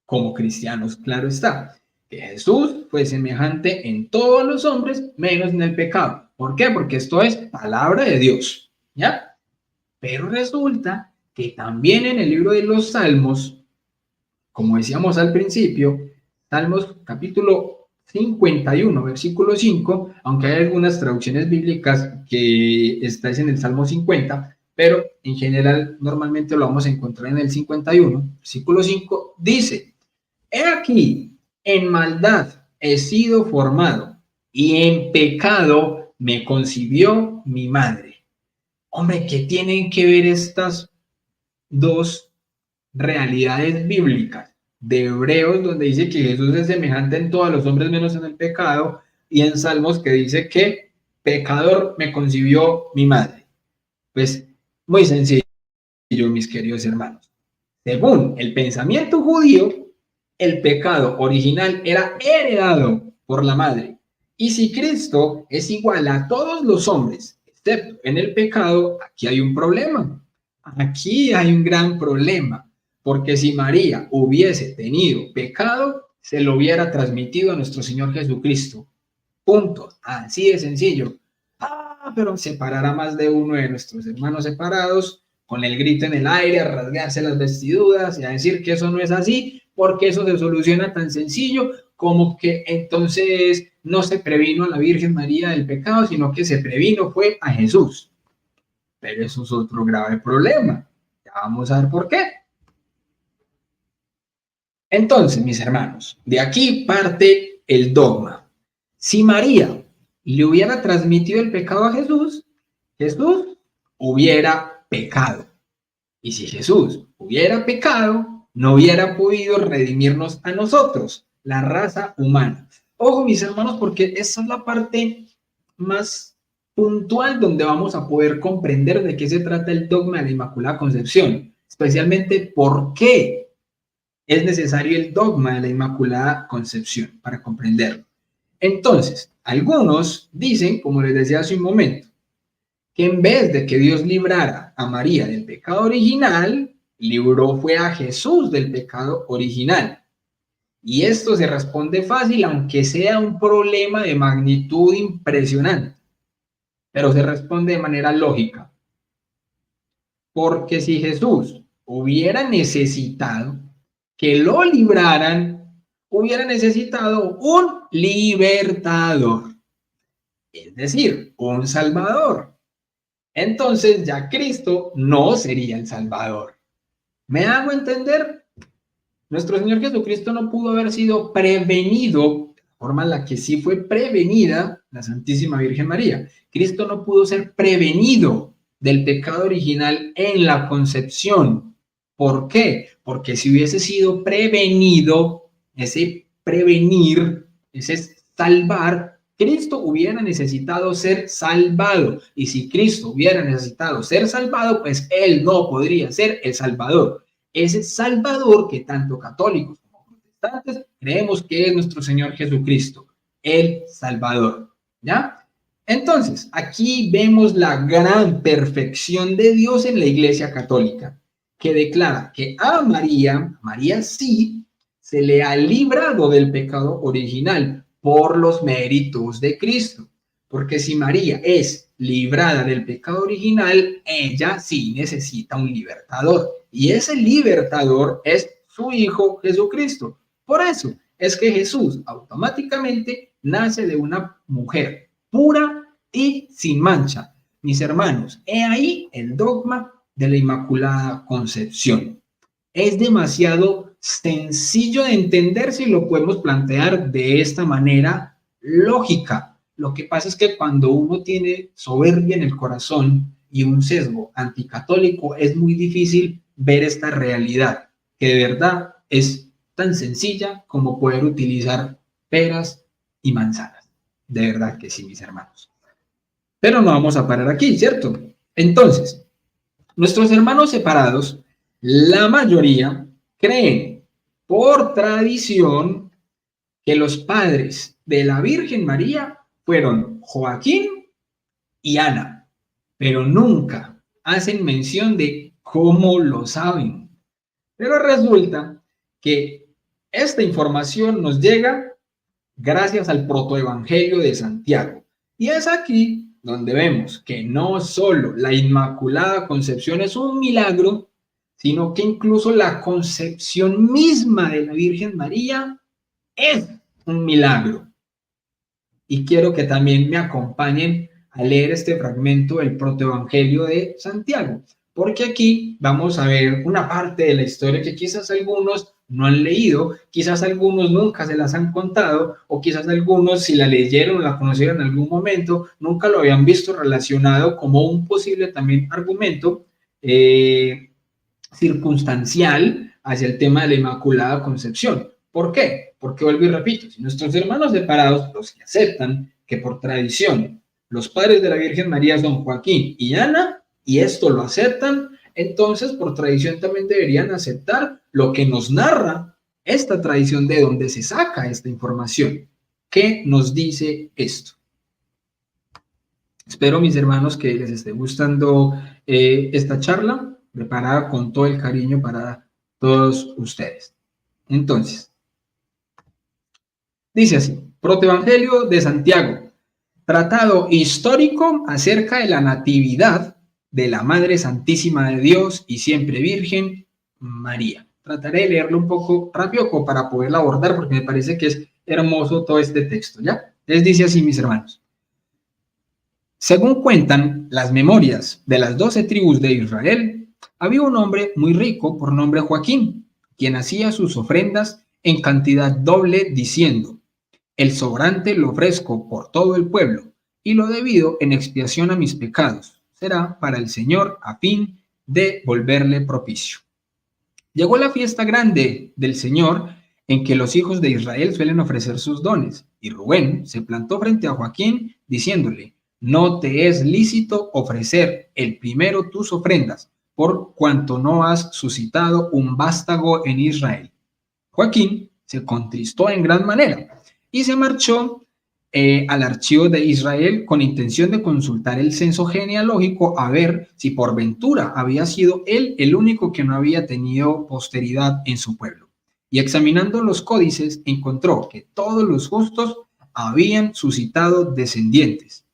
como cristianos, claro está. Que Jesús fue semejante en todos los hombres, menos en el pecado. ¿Por qué? Porque esto es palabra de Dios, ¿ya? Pero resulta que también en el libro de los Salmos, como decíamos al principio, Salmos capítulo 51, versículo 5, aunque hay algunas traducciones bíblicas que están en el Salmo 50, pero en general normalmente lo vamos a encontrar en el 51, versículo 5, dice: he aquí, en maldad he sido formado, y en pecado me concibió mi madre. Hombre, ¿qué tienen que ver estas dos realidades bíblicas? De Hebreos, donde dice que Jesús es semejante en todos los hombres menos en el pecado, y en Salmos que dice que pecador me concibió mi madre. Pues muy sencillo, mis queridos hermanos. Según el pensamiento judío, el pecado original era heredado por la madre. Y si Cristo es igual a todos los hombres, excepto en el pecado, aquí hay un problema. Aquí hay un gran problema. Porque si María hubiese tenido pecado, se lo hubiera transmitido a nuestro Señor Jesucristo. Punto. Así de sencillo. Pero separar a más de uno de nuestros hermanos separados, con el grito en el aire, a rasgarse las vestiduras y a decir que eso no es así, porque eso se soluciona tan sencillo como que entonces no se previno a la Virgen María del pecado, sino que se previno fue a Jesús. Pero eso es otro grave problema. Ya vamos a ver por qué. Entonces, mis hermanos, de aquí parte el dogma. Si María le hubiera transmitido el pecado a Jesús, Jesús hubiera pecado. Y si Jesús hubiera pecado, no hubiera podido redimirnos a nosotros, la raza humana. Ojo, mis hermanos, porque esa es la parte más puntual donde vamos a poder comprender de qué se trata el dogma de la Inmaculada Concepción, especialmente por qué es necesario el dogma de la Inmaculada Concepción para comprenderlo. Entonces, algunos dicen, como les decía hace un momento, que en vez de que Dios librara a María del pecado original, libró fue a Jesús del pecado original. Y esto se responde fácil, aunque sea un problema de magnitud impresionante, pero se responde de manera lógica. Porque si Jesús hubiera necesitado que lo libraran, hubiera necesitado un libertador, es decir, un salvador. Entonces ya Cristo no sería el salvador. ¿Me hago entender? Nuestro Señor Jesucristo no pudo haber sido prevenido de la forma en la que sí fue prevenida la Santísima Virgen María. Cristo no pudo ser prevenido del pecado original en la concepción. ¿Por qué? Porque si hubiese sido prevenido, ese prevenir, ese salvar, Cristo hubiera necesitado ser salvado. Y si Cristo hubiera necesitado ser salvado, pues Él no podría ser el Salvador. Ese Salvador que tanto católicos como protestantes creemos que es nuestro Señor Jesucristo, el Salvador. ¿Ya? Entonces, aquí vemos la gran perfección de Dios en la Iglesia Católica, que declara que a María sí, se le ha librado del pecado original por los méritos de Cristo. Porque si María es librada del pecado original, ella sí necesita un libertador. Y ese libertador es su Hijo Jesucristo. Por eso es que Jesús automáticamente nace de una mujer pura y sin mancha. Mis hermanos, he ahí el dogma de la Inmaculada Concepción. Es demasiado sencillo de entender si lo podemos plantear de esta manera lógica. Lo que pasa es que cuando uno tiene soberbia en el corazón y un sesgo anticatólico, es muy difícil ver esta realidad, que de verdad es tan sencilla como poder utilizar peras y manzanas. De verdad que sí, mis hermanos. Pero no vamos a parar aquí, ¿cierto? Entonces, nuestros hermanos separados, la mayoría creen por tradición que los padres de la Virgen María fueron Joaquín y Ana, pero nunca hacen mención de cómo lo saben. Pero resulta que esta información nos llega gracias al protoevangelio de Santiago. Y es aquí donde vemos que no solo la Inmaculada Concepción es un milagro, sino que incluso la concepción misma de la Virgen María es un milagro. Y quiero que también me acompañen a leer este fragmento del protoevangelio de Santiago, porque aquí vamos a ver una parte de la historia que quizás algunos no han leído, quizás algunos nunca se las han contado, o quizás algunos si la leyeron o la conocieron en algún momento, nunca lo habían visto relacionado como un posible también argumento circunstancial hacia el tema de la Inmaculada Concepción. ¿Por qué? Porque vuelvo y repito, si nuestros hermanos separados, los que aceptan que por tradición los padres de la Virgen María son Joaquín y Ana, y esto lo aceptan, entonces por tradición también deberían aceptar lo que nos narra esta tradición, de donde se saca esta información. ¿Qué nos dice esto? Espero, mis hermanos, que les esté gustando esta charla, preparada con todo el cariño para todos ustedes. Entonces, dice así: Protoevangelio de Santiago, tratado histórico acerca de la natividad de la Madre Santísima de Dios y siempre Virgen María. Trataré de leerlo un poco rápido como para poderlo abordar, porque me parece que es hermoso todo este texto, ¿ya? Les dice así, mis hermanos. Según cuentan las memorias de las 12 tribus de Israel, había un hombre muy rico por nombre Joaquín, quien hacía sus ofrendas en cantidad doble, diciendo: el sobrante lo ofrezco por todo el pueblo, y lo debido en expiación a mis pecados será para el Señor, a fin de volverle propicio. Llegó la fiesta grande del Señor, en que los hijos de Israel suelen ofrecer sus dones, y Rubén se plantó frente a Joaquín, diciéndole: no te es lícito ofrecer el primero tus ofrendas, por cuanto no has suscitado un vástago en Israel. Joaquín se contristó en gran manera y se marchó al archivo de Israel con intención de consultar el censo genealógico, a ver si por ventura había sido él el único que no había tenido posteridad en su pueblo. Y examinando los códices, encontró que todos los justos habían suscitado descendientes.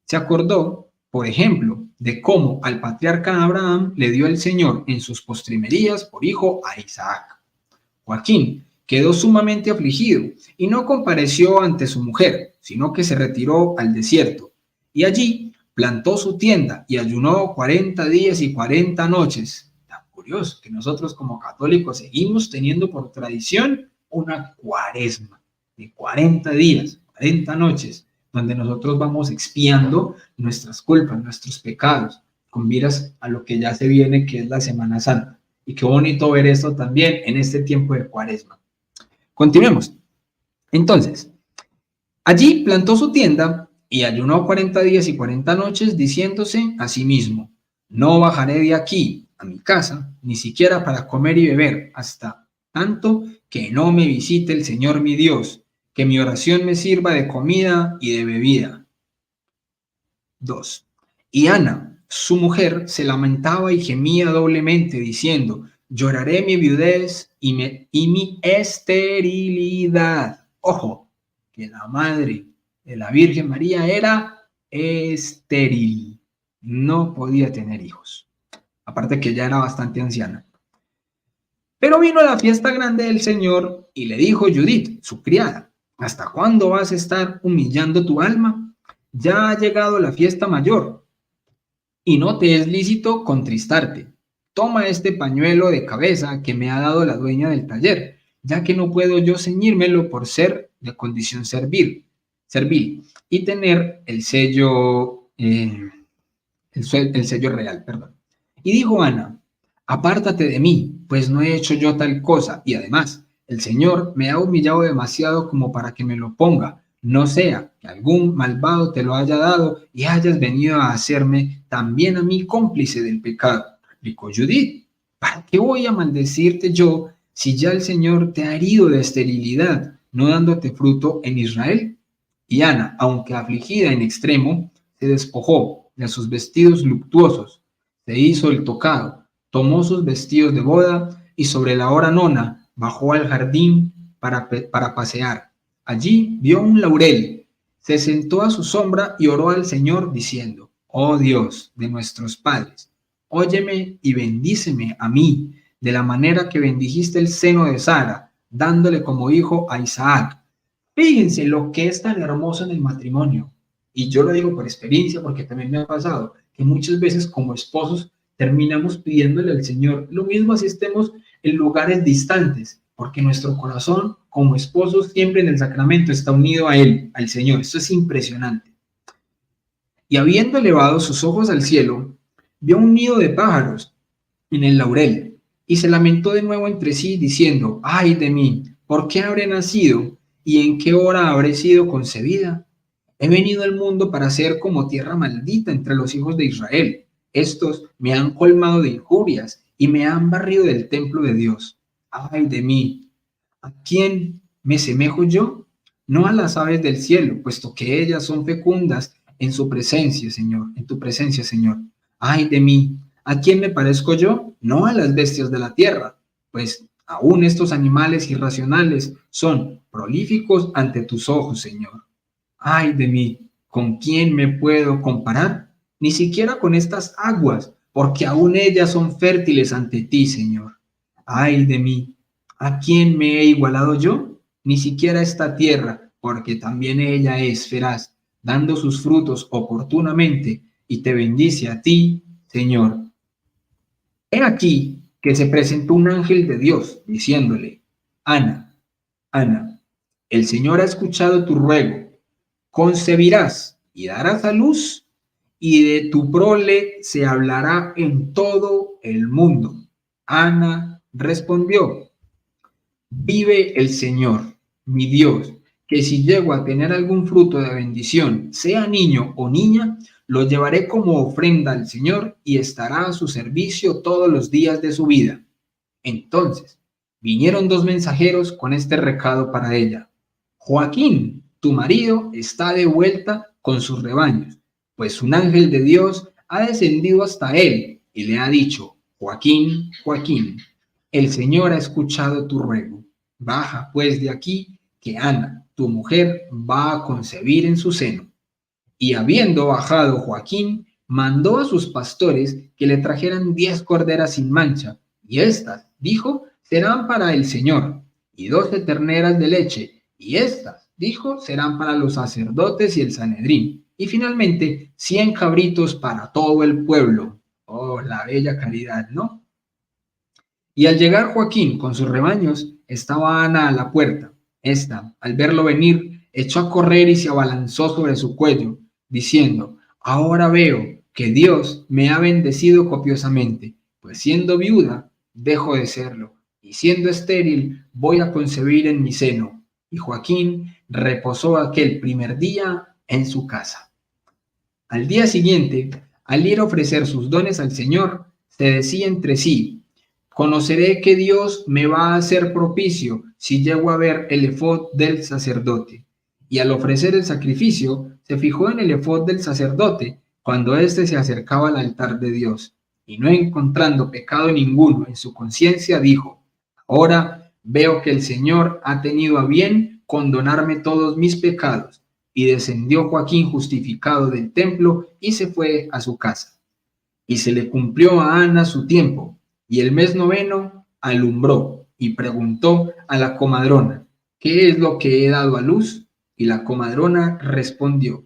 Se acordó, por ejemplo, de cómo al patriarca Abraham le dio el Señor en sus postrimerías por hijo a Isaac. Joaquín quedó sumamente afligido y no compareció ante su mujer, sino que se retiró al desierto, y allí plantó su tienda y ayunó 40 días y 40 noches. Tan curioso que nosotros como católicos seguimos teniendo por tradición una cuaresma de 40 días, 40 noches, donde nosotros vamos expiando nuestras culpas, nuestros pecados, con miras a lo que ya se viene, que es la Semana Santa. Y qué bonito ver esto también en este tiempo de Cuaresma. Continuemos. Entonces, allí plantó su tienda y ayunó 40 días y 40 noches, diciéndose a sí mismo: no bajaré de aquí a mi casa, ni siquiera para comer y beber, hasta tanto que no me visite el Señor mi Dios, que mi oración me sirva de comida y de bebida. 2. Y Ana, su mujer, se lamentaba y gemía doblemente, diciendo: lloraré mi viudez y mi esterilidad. Ojo, que la madre de la Virgen María era estéril, no podía tener hijos, aparte que ya era bastante anciana. Pero vino la fiesta grande del Señor y le dijo Judith, su criada: ¿hasta cuándo vas a estar humillando tu alma? Ya ha llegado la fiesta mayor y no te es lícito contristarte. Toma este pañuelo de cabeza que me ha dado la dueña del taller, ya que no puedo yo ceñírmelo por ser de condición servil, y tener el sello real, perdón. Y dijo Ana: apártate de mí, pues no he hecho yo tal cosa, y además el Señor me ha humillado demasiado como para que me lo ponga, no sea que algún malvado te lo haya dado y hayas venido a hacerme también a mí cómplice del pecado. Replicó Judith: ¿para qué voy a maldecirte yo si ya el Señor te ha herido de esterilidad, no dándote fruto en Israel? Y Ana, aunque afligida en extremo, se despojó de sus vestidos luctuosos, se hizo el tocado, tomó sus vestidos de boda y sobre la hora nona bajó al jardín para pasear. Allí vio un laurel, se sentó a su sombra y oró al Señor diciendo: oh Dios de nuestros padres, óyeme y bendíceme a mí, de la manera que bendijiste el seno de Sara, dándole como hijo a Isaac. Fíjense lo que es tan hermoso en el matrimonio. Y yo lo digo por experiencia, porque también me ha pasado que muchas veces como esposos terminamos pidiéndole al Señor lo mismo, así estemos en lugares distantes, porque nuestro corazón como esposos siempre en el sacramento está unido a Él, al Señor. Esto es impresionante. Y habiendo elevado sus ojos al cielo, vio un nido de pájaros en el laurel, y se lamentó de nuevo entre sí, diciendo: ¡ay de mí! ¿Por qué habré nacido? ¿Y en qué hora habré sido concebida? He venido al mundo para ser como tierra maldita entre los hijos de Israel. Estos me han colmado de injurias y me han barrido del templo de Dios. ¡Ay de mí! ¿A quién me semejo yo? No a las aves del cielo, puesto que ellas son fecundas en su presencia, Señor, en tu presencia, Señor. ¡Ay de mí! ¿A quién me parezco yo? No a las bestias de la tierra, pues aún estos animales irracionales son prolíficos ante tus ojos, Señor. ¡Ay de mí! ¿Con quién me puedo comparar? Ni siquiera con estas aguas, porque aún ellas son fértiles ante ti, Señor. ¡Ay de mí! ¿A quién me he igualado yo? Ni siquiera esta tierra, porque también ella es feraz, dando sus frutos oportunamente, y te bendice a ti, Señor. He aquí que se presentó un ángel de Dios, diciéndole: Ana, Ana, el Señor ha escuchado tu ruego, concebirás y darás a luz, y de tu prole se hablará en todo el mundo. Ana respondió: vive el Señor, mi Dios, que si llego a tener algún fruto de bendición, sea niño o niña, lo llevaré como ofrenda al Señor y estará a su servicio todos los días de su vida. Entonces vinieron dos mensajeros con este recado para ella: Joaquín, tu marido, está de vuelta con sus rebaños, pues un ángel de Dios ha descendido hasta él y le ha dicho: Joaquín, Joaquín, el Señor ha escuchado tu ruego. Baja pues de aquí, que Ana, tu mujer, va a concebir en su seno. Y habiendo bajado Joaquín, mandó a sus pastores que le trajeran 10 corderas sin mancha, y estas, dijo, serán para el Señor, y 12 terneras de leche, y estas, dijo, serán para los sacerdotes y el Sanedrín, y finalmente 100 cabritos para todo el pueblo. Oh, la bella caridad, ¿no? Y al llegar Joaquín con sus rebaños, estaba Ana a la puerta. Esta, al verlo venir, echó a correr y se abalanzó sobre su cuello, diciendo: ahora veo que Dios me ha bendecido copiosamente, pues siendo viuda, dejo de serlo, y siendo estéril, voy a concebir en mi seno. Y Joaquín reposó aquel primer día en su casa. Al día siguiente, al ir a ofrecer sus dones al Señor, se decía entre sí: conoceré que Dios me va a hacer propicio si llego a ver el efod del sacerdote. Y al ofrecer el sacrificio, se fijó en el efod del sacerdote cuando éste se acercaba al altar de Dios. Y no encontrando pecado ninguno en su conciencia, dijo: ahora veo que el Señor ha tenido a bien condonarme todos mis pecados. Y descendió Joaquín justificado del templo y se fue a su casa. Y se le cumplió a Ana su tiempo, y el mes noveno alumbró y preguntó a la comadrona: ¿qué es lo que he dado a luz? Y la comadrona respondió: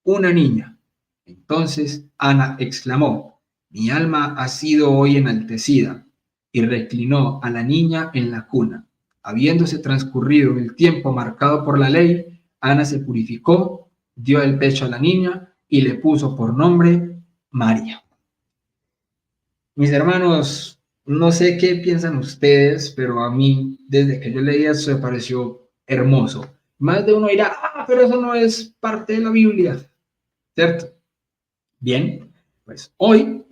una niña. Entonces Ana exclamó: mi alma ha sido hoy enaltecida, y reclinó a la niña en la cuna. Habiéndose transcurrido el tiempo marcado por la ley, Ana se purificó, dio el pecho a la niña y le puso por nombre María. Mis hermanos, no sé qué piensan ustedes, pero a mí, desde que yo leí eso, me pareció hermoso. Más de uno dirá: pero eso no es parte de la Biblia, ¿cierto? Bien, pues hoy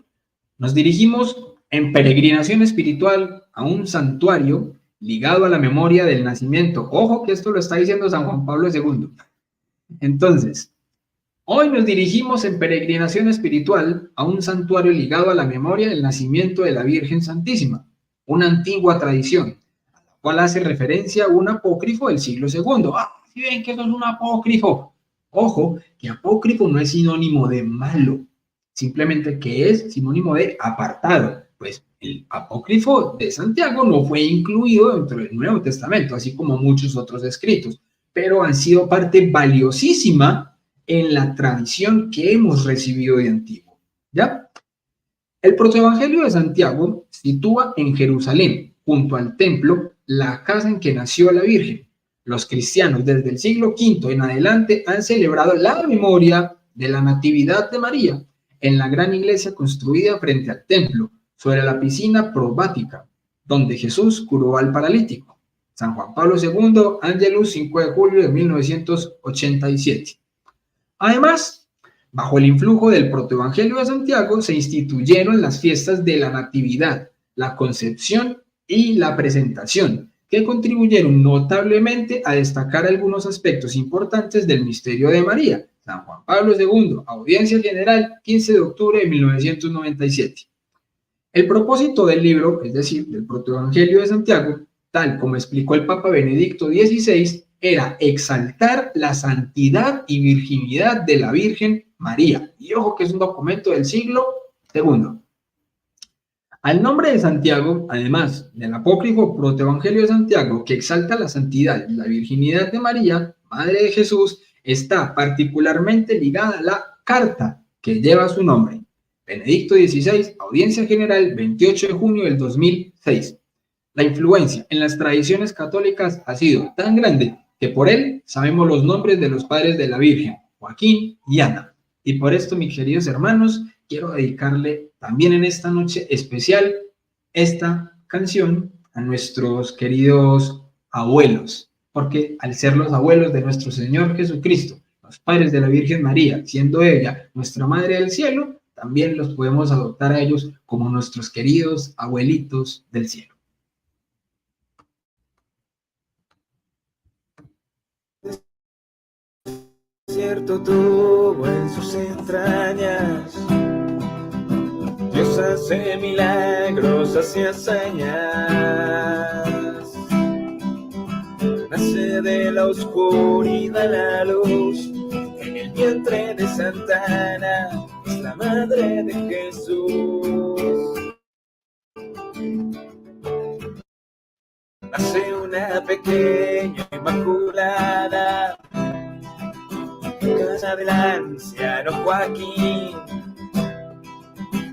nos dirigimos en peregrinación espiritual a un santuario ligado a la memoria del nacimiento. Ojo que esto lo está diciendo San Juan Pablo II. Entonces, hoy nos dirigimos en peregrinación espiritual a un santuario ligado a la memoria del nacimiento de la Virgen Santísima, una antigua tradición, a la cual hace referencia a un apócrifo del siglo II. ¿Sí ven que eso es un apócrifo? Ojo, que apócrifo no es sinónimo de malo, simplemente que es sinónimo de apartado. Pues el apócrifo de Santiago no fue incluido dentro del Nuevo Testamento, así como muchos otros escritos, pero han sido parte valiosísima en la tradición que hemos recibido de antiguo, ¿ya? El protoevangelio de Santiago sitúa en Jerusalén, junto al templo, la casa en que nació la Virgen. Los cristianos desde el siglo V en adelante han celebrado la memoria de la Natividad de María en la gran iglesia construida frente al templo, sobre la piscina probática, donde Jesús curó al paralítico. San Juan Pablo II, Angelus, 5 de julio de 1987. Además, bajo el influjo del protoevangelio de Santiago, se instituyeron las fiestas de la Natividad, la Concepción y la Presentación, que contribuyeron notablemente a destacar algunos aspectos importantes del misterio de María. San Juan Pablo II, Audiencia General, 15 de octubre de 1997. El propósito del libro, es decir, del protoevangelio de Santiago, tal como explicó el Papa Benedicto XVI, era exaltar la santidad y virginidad de la Virgen María. Y ojo que es un documento del siglo II. Al nombre de Santiago, además del apócrifo protoevangelio de Santiago, que exalta la santidad y la virginidad de María, Madre de Jesús, está particularmente ligada a la carta que lleva su nombre. Benedicto XVI, Audiencia General, 28 de junio del 2006. La influencia en las tradiciones católicas ha sido tan grande que por él sabemos los nombres de los padres de la Virgen, Joaquín y Ana. Y por esto, mis queridos hermanos, quiero dedicarle también en esta noche especial esta canción a nuestros queridos abuelos, porque al ser los abuelos de nuestro Señor Jesucristo, los padres de la Virgen María, siendo ella nuestra Madre del Cielo, también los podemos adoptar a ellos como nuestros queridos abuelitos del cielo. Cierto tuvo en sus entrañas, Dios hace milagros, hace hazañas, nace de la oscuridad la luz, en el vientre de Santa Ana, es la madre de Jesús. Nace una pequeña inmaculada, casa del anciano Joaquín,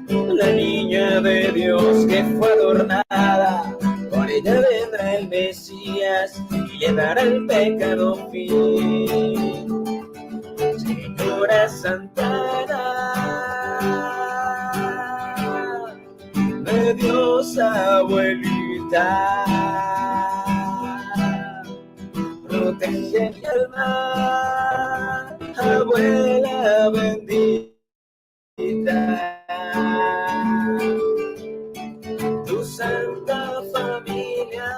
la niña de Dios que fue adornada, por ella vendrá el Mesías y le dará el pecado fin. Señora Santana, de Dios abuelita, protege mi alma, abuela bendita. Tu santa familia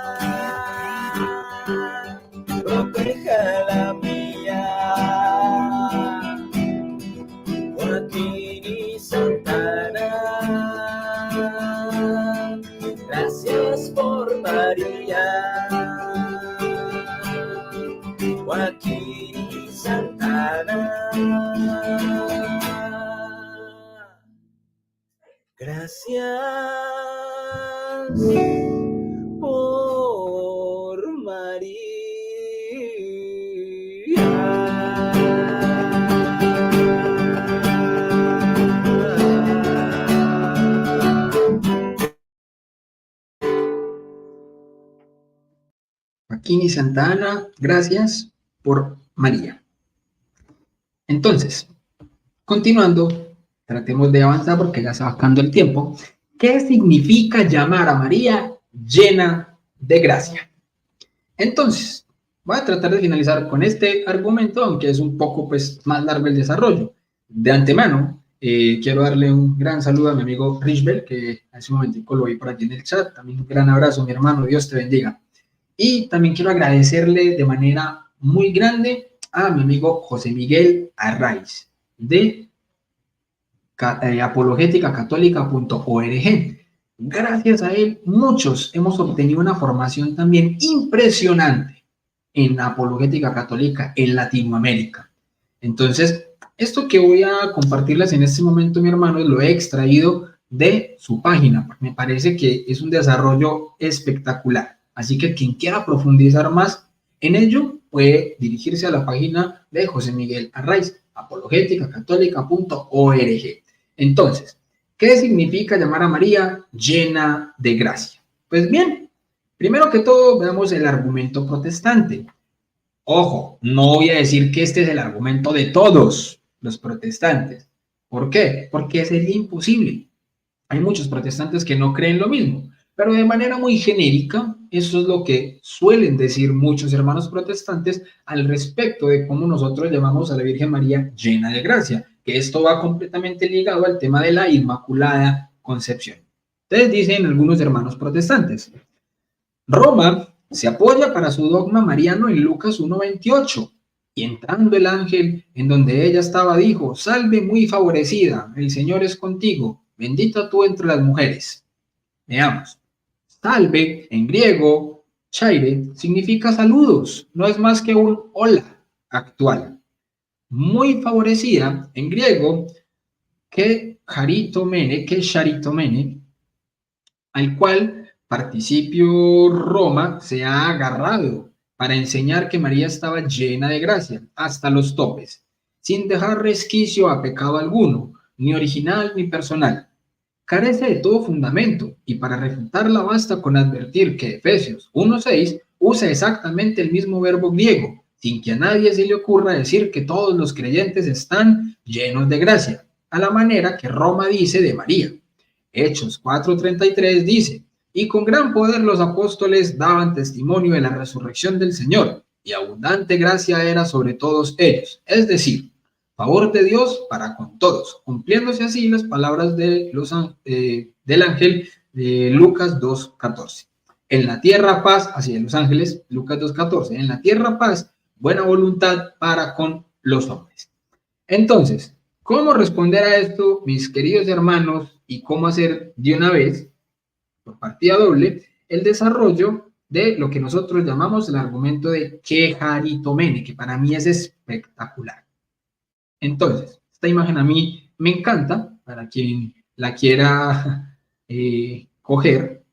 proteja la mía. Joaquín y Santana, gracias por María. Joaquín y Santana, gracias por María. Joaquín y Santa Ana, gracias por María. Entonces, continuando, tratemos de avanzar porque ya se va acabando el tiempo. ¿Qué significa llamar a María llena de gracia? Entonces, voy a tratar de finalizar con este argumento, aunque es un poco más largo el desarrollo. De antemano, quiero darle un gran saludo a mi amigo Richbel, que hace un momentico lo vi por aquí en el chat. También un gran abrazo, mi hermano, Dios te bendiga. Y también quiero agradecerle de manera muy grande a mi amigo José Miguel Arraiz, de apologéticacatólica.org. Gracias a él, muchos hemos obtenido una formación también impresionante en apologética católica en Latinoamérica. Entonces, esto que voy a compartirles en este momento, mi hermano, lo he extraído de su página, porque me parece que es un desarrollo espectacular. Así que quien quiera profundizar más en ello, puede dirigirse a la página de José Miguel Arraiz, apologéticacatólica.org. Entonces, ¿qué significa llamar a María llena de gracia? Pues bien, Primero que todo, veamos el argumento protestante. Ojo, no voy a decir que este es el argumento de todos los protestantes. ¿Por qué? Porque sería imposible. Hay muchos protestantes que no creen lo mismo, pero de manera muy genérica, eso es lo que suelen decir muchos hermanos protestantes al respecto de cómo nosotros llamamos a la Virgen María llena de gracia, que esto va completamente ligado al tema de la Inmaculada Concepción. Entonces dicen algunos hermanos protestantes, Roma se apoya para su dogma mariano en Lucas 1:28, y entrando el ángel en donde ella estaba dijo, salve muy favorecida, el Señor es contigo, bendita tú entre las mujeres. Veamos, salve en griego, chaire, significa saludos, no es más que un hola actual. Muy favorecida en griego, que charitomene, al cual participio Roma se ha agarrado para enseñar que María estaba llena de gracia, hasta los topes, sin dejar resquicio a pecado alguno, ni original ni personal. Carece de todo fundamento, y para refutarla basta con advertir que Efesios 1:6 usa exactamente el mismo verbo griego, sin que a nadie se le ocurra decir que todos los creyentes están llenos de gracia, a la manera que Roma dice de María. Hechos 4:33 dice, y con gran poder los apóstoles daban testimonio de la resurrección del Señor, y abundante gracia era sobre todos ellos. Es decir, favor de Dios para con todos, cumpliéndose así las palabras de del ángel de Lucas 2:14. En la tierra paz, así de los ángeles, Lucas 2:14, en la tierra paz, buena voluntad para con los hombres. Entonces, ¿cómo responder a esto, mis queridos hermanos, y cómo hacer de una vez, por partida doble, el desarrollo de lo que nosotros llamamos el argumento de quejaritomene, que para mí es espectacular? Entonces, esta imagen a mí me encanta, para quien la quiera coger,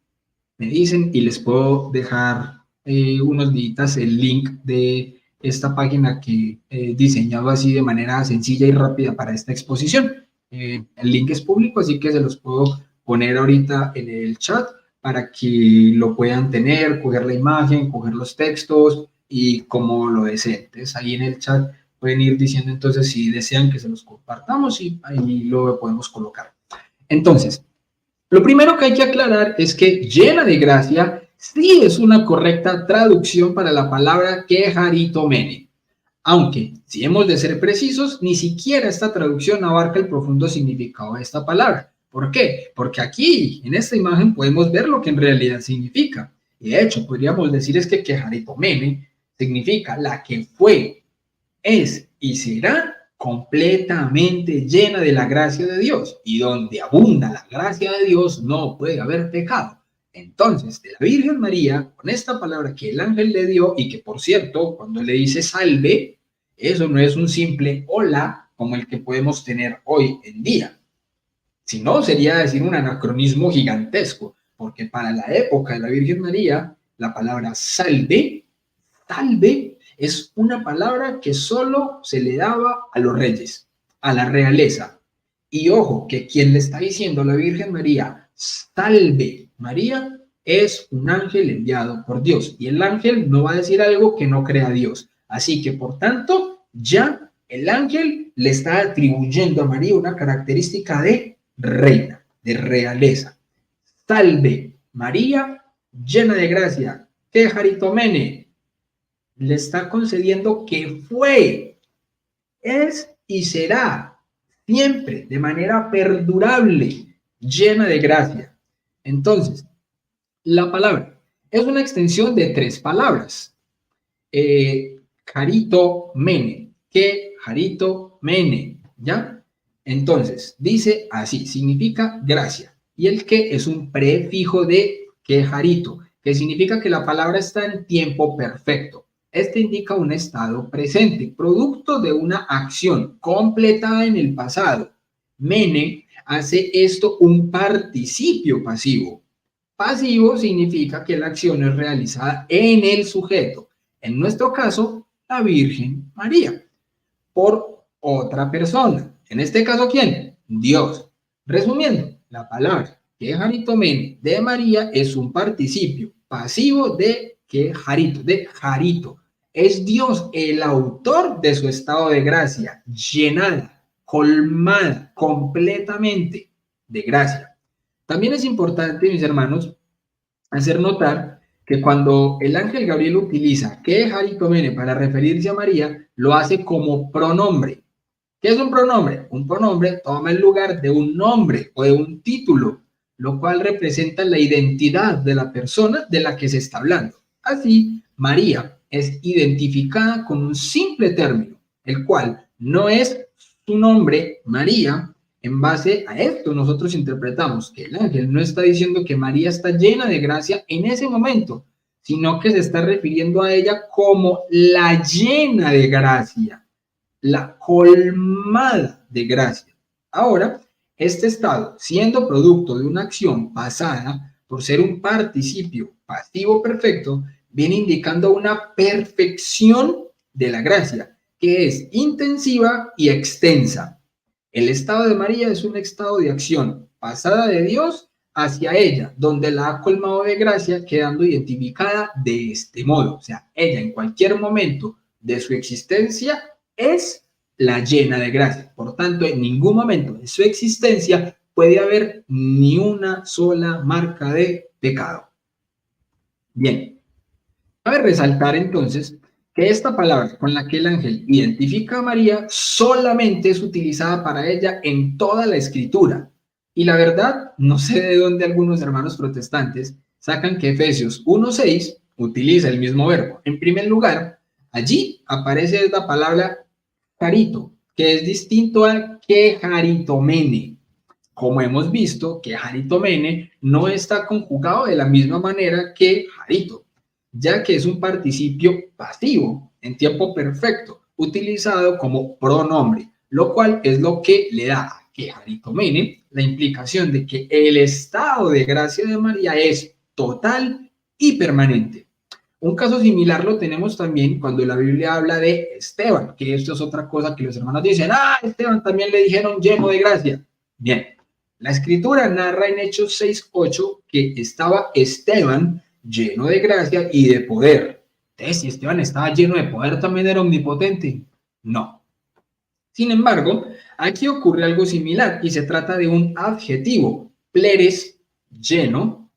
me dicen y les puedo dejar unos días el link de esta página que he diseñado así de manera sencilla y rápida para esta exposición. El link es público, así que se los puedo poner ahorita en el chat para que lo puedan tener, coger la imagen, coger los textos y como lo deseen. Entonces, ahí en el chat pueden ir diciendo entonces si desean que se los compartamos y ahí lo podemos colocar. Entonces, lo primero que hay que aclarar es que llena de gracia sí es una correcta traducción para la palabra quejaritomene. Aunque, si hemos de ser precisos, ni siquiera esta traducción abarca el profundo significado de esta palabra. ¿Por qué? Porque aquí, en esta imagen, podemos ver lo que en realidad significa. Y de hecho, podríamos decir es que quejaritomene significa la que fue, es y será completamente llena de la gracia de Dios. Y donde abunda la gracia de Dios no puede haber pecado. Entonces, de la Virgen María, con esta palabra que el ángel le dio, y que por cierto, cuando le dice salve, eso no es un simple hola como el que podemos tener hoy en día. Si no, sería decir un anacronismo gigantesco, porque para la época de la Virgen María, la palabra salve es una palabra que solo se le daba a los reyes, a la realeza. Y ojo, que quien le está diciendo a la Virgen María, salve María, es un ángel enviado por Dios. Y el ángel no va a decir algo que no crea Dios. Así que, por tanto, ya el ángel le está atribuyendo a María una característica de reina, de realeza. Salve María, llena de gracia, quejaritomene, le está concediendo que fue, es y será siempre de manera perdurable, llena de gracia. Entonces, la palabra es una extensión de tres palabras. Charitomene, quejaritomene, ¿ya? Entonces, dice así, significa gracia. Y el que es un prefijo de quejarito, que significa que la palabra está en tiempo perfecto. Este indica un estado presente, producto de una acción completada en el pasado. Mene hace esto un participio pasivo. Pasivo significa que la acción es realizada en el sujeto. En nuestro caso, la Virgen María, por otra persona. En este caso, ¿quién? Dios. Resumiendo, la palabra quejaritomene de María es un participio pasivo de Quejarito, de Jarito. Es Dios el autor de su estado de gracia, llenada, colmada completamente de gracia. También es importante, mis hermanos, hacer notar que cuando el ángel Gabriel utiliza Quejaritomene para referirse a María, lo hace como pronombre. ¿Qué es un pronombre? Un pronombre toma el lugar de un nombre o de un título, lo cual representa la identidad de la persona de la que se está hablando. Así, María es identificada con un simple término, el cual no es su nombre, María. En base a esto, nosotros interpretamos que el ángel no está diciendo que María está llena de gracia en ese momento, sino que se está refiriendo a ella como la llena de gracia, la colmada de gracia. Ahora, este estado, siendo producto de una acción pasada por ser un participio pasivo perfecto, viene indicando una perfección de la gracia, que es intensiva y extensa. El estado de María es un estado de acción pasada de Dios hacia ella, donde la ha colmado de gracia, quedando identificada de este modo. O sea, ella en cualquier momento de su existencia es la llena de gracia. Por tanto, en ningún momento de su existencia puede haber ni una sola marca de pecado. Bien, cabe resaltar entonces que esta palabra con la que el ángel identifica a María solamente es utilizada para ella en toda la escritura. Y la verdad, no sé de dónde algunos hermanos protestantes sacan que Efesios 1:6 utiliza el mismo verbo. En primer lugar, allí aparece la palabra carito, que es distinto al quejaritomene. Como hemos visto, quejaritomene no está conjugado de la misma manera que jarito, ya que es un participio pasivo en tiempo perfecto, utilizado como pronombre, lo cual es lo que le da a quejaritomene la implicación de que el estado de gracia de María es total y permanente. Un caso similar lo tenemos también cuando la Biblia habla de Esteban, que esto es otra cosa que los hermanos dicen, Esteban también le dijeron lleno de gracia. Bien, la escritura narra en Hechos 6:8 que estaba Esteban lleno de gracia y de poder. Entonces, si Esteban estaba lleno de poder, ¿también era omnipotente? No. Sin embargo, aquí ocurre algo similar y se trata de un adjetivo, pleres, lleno,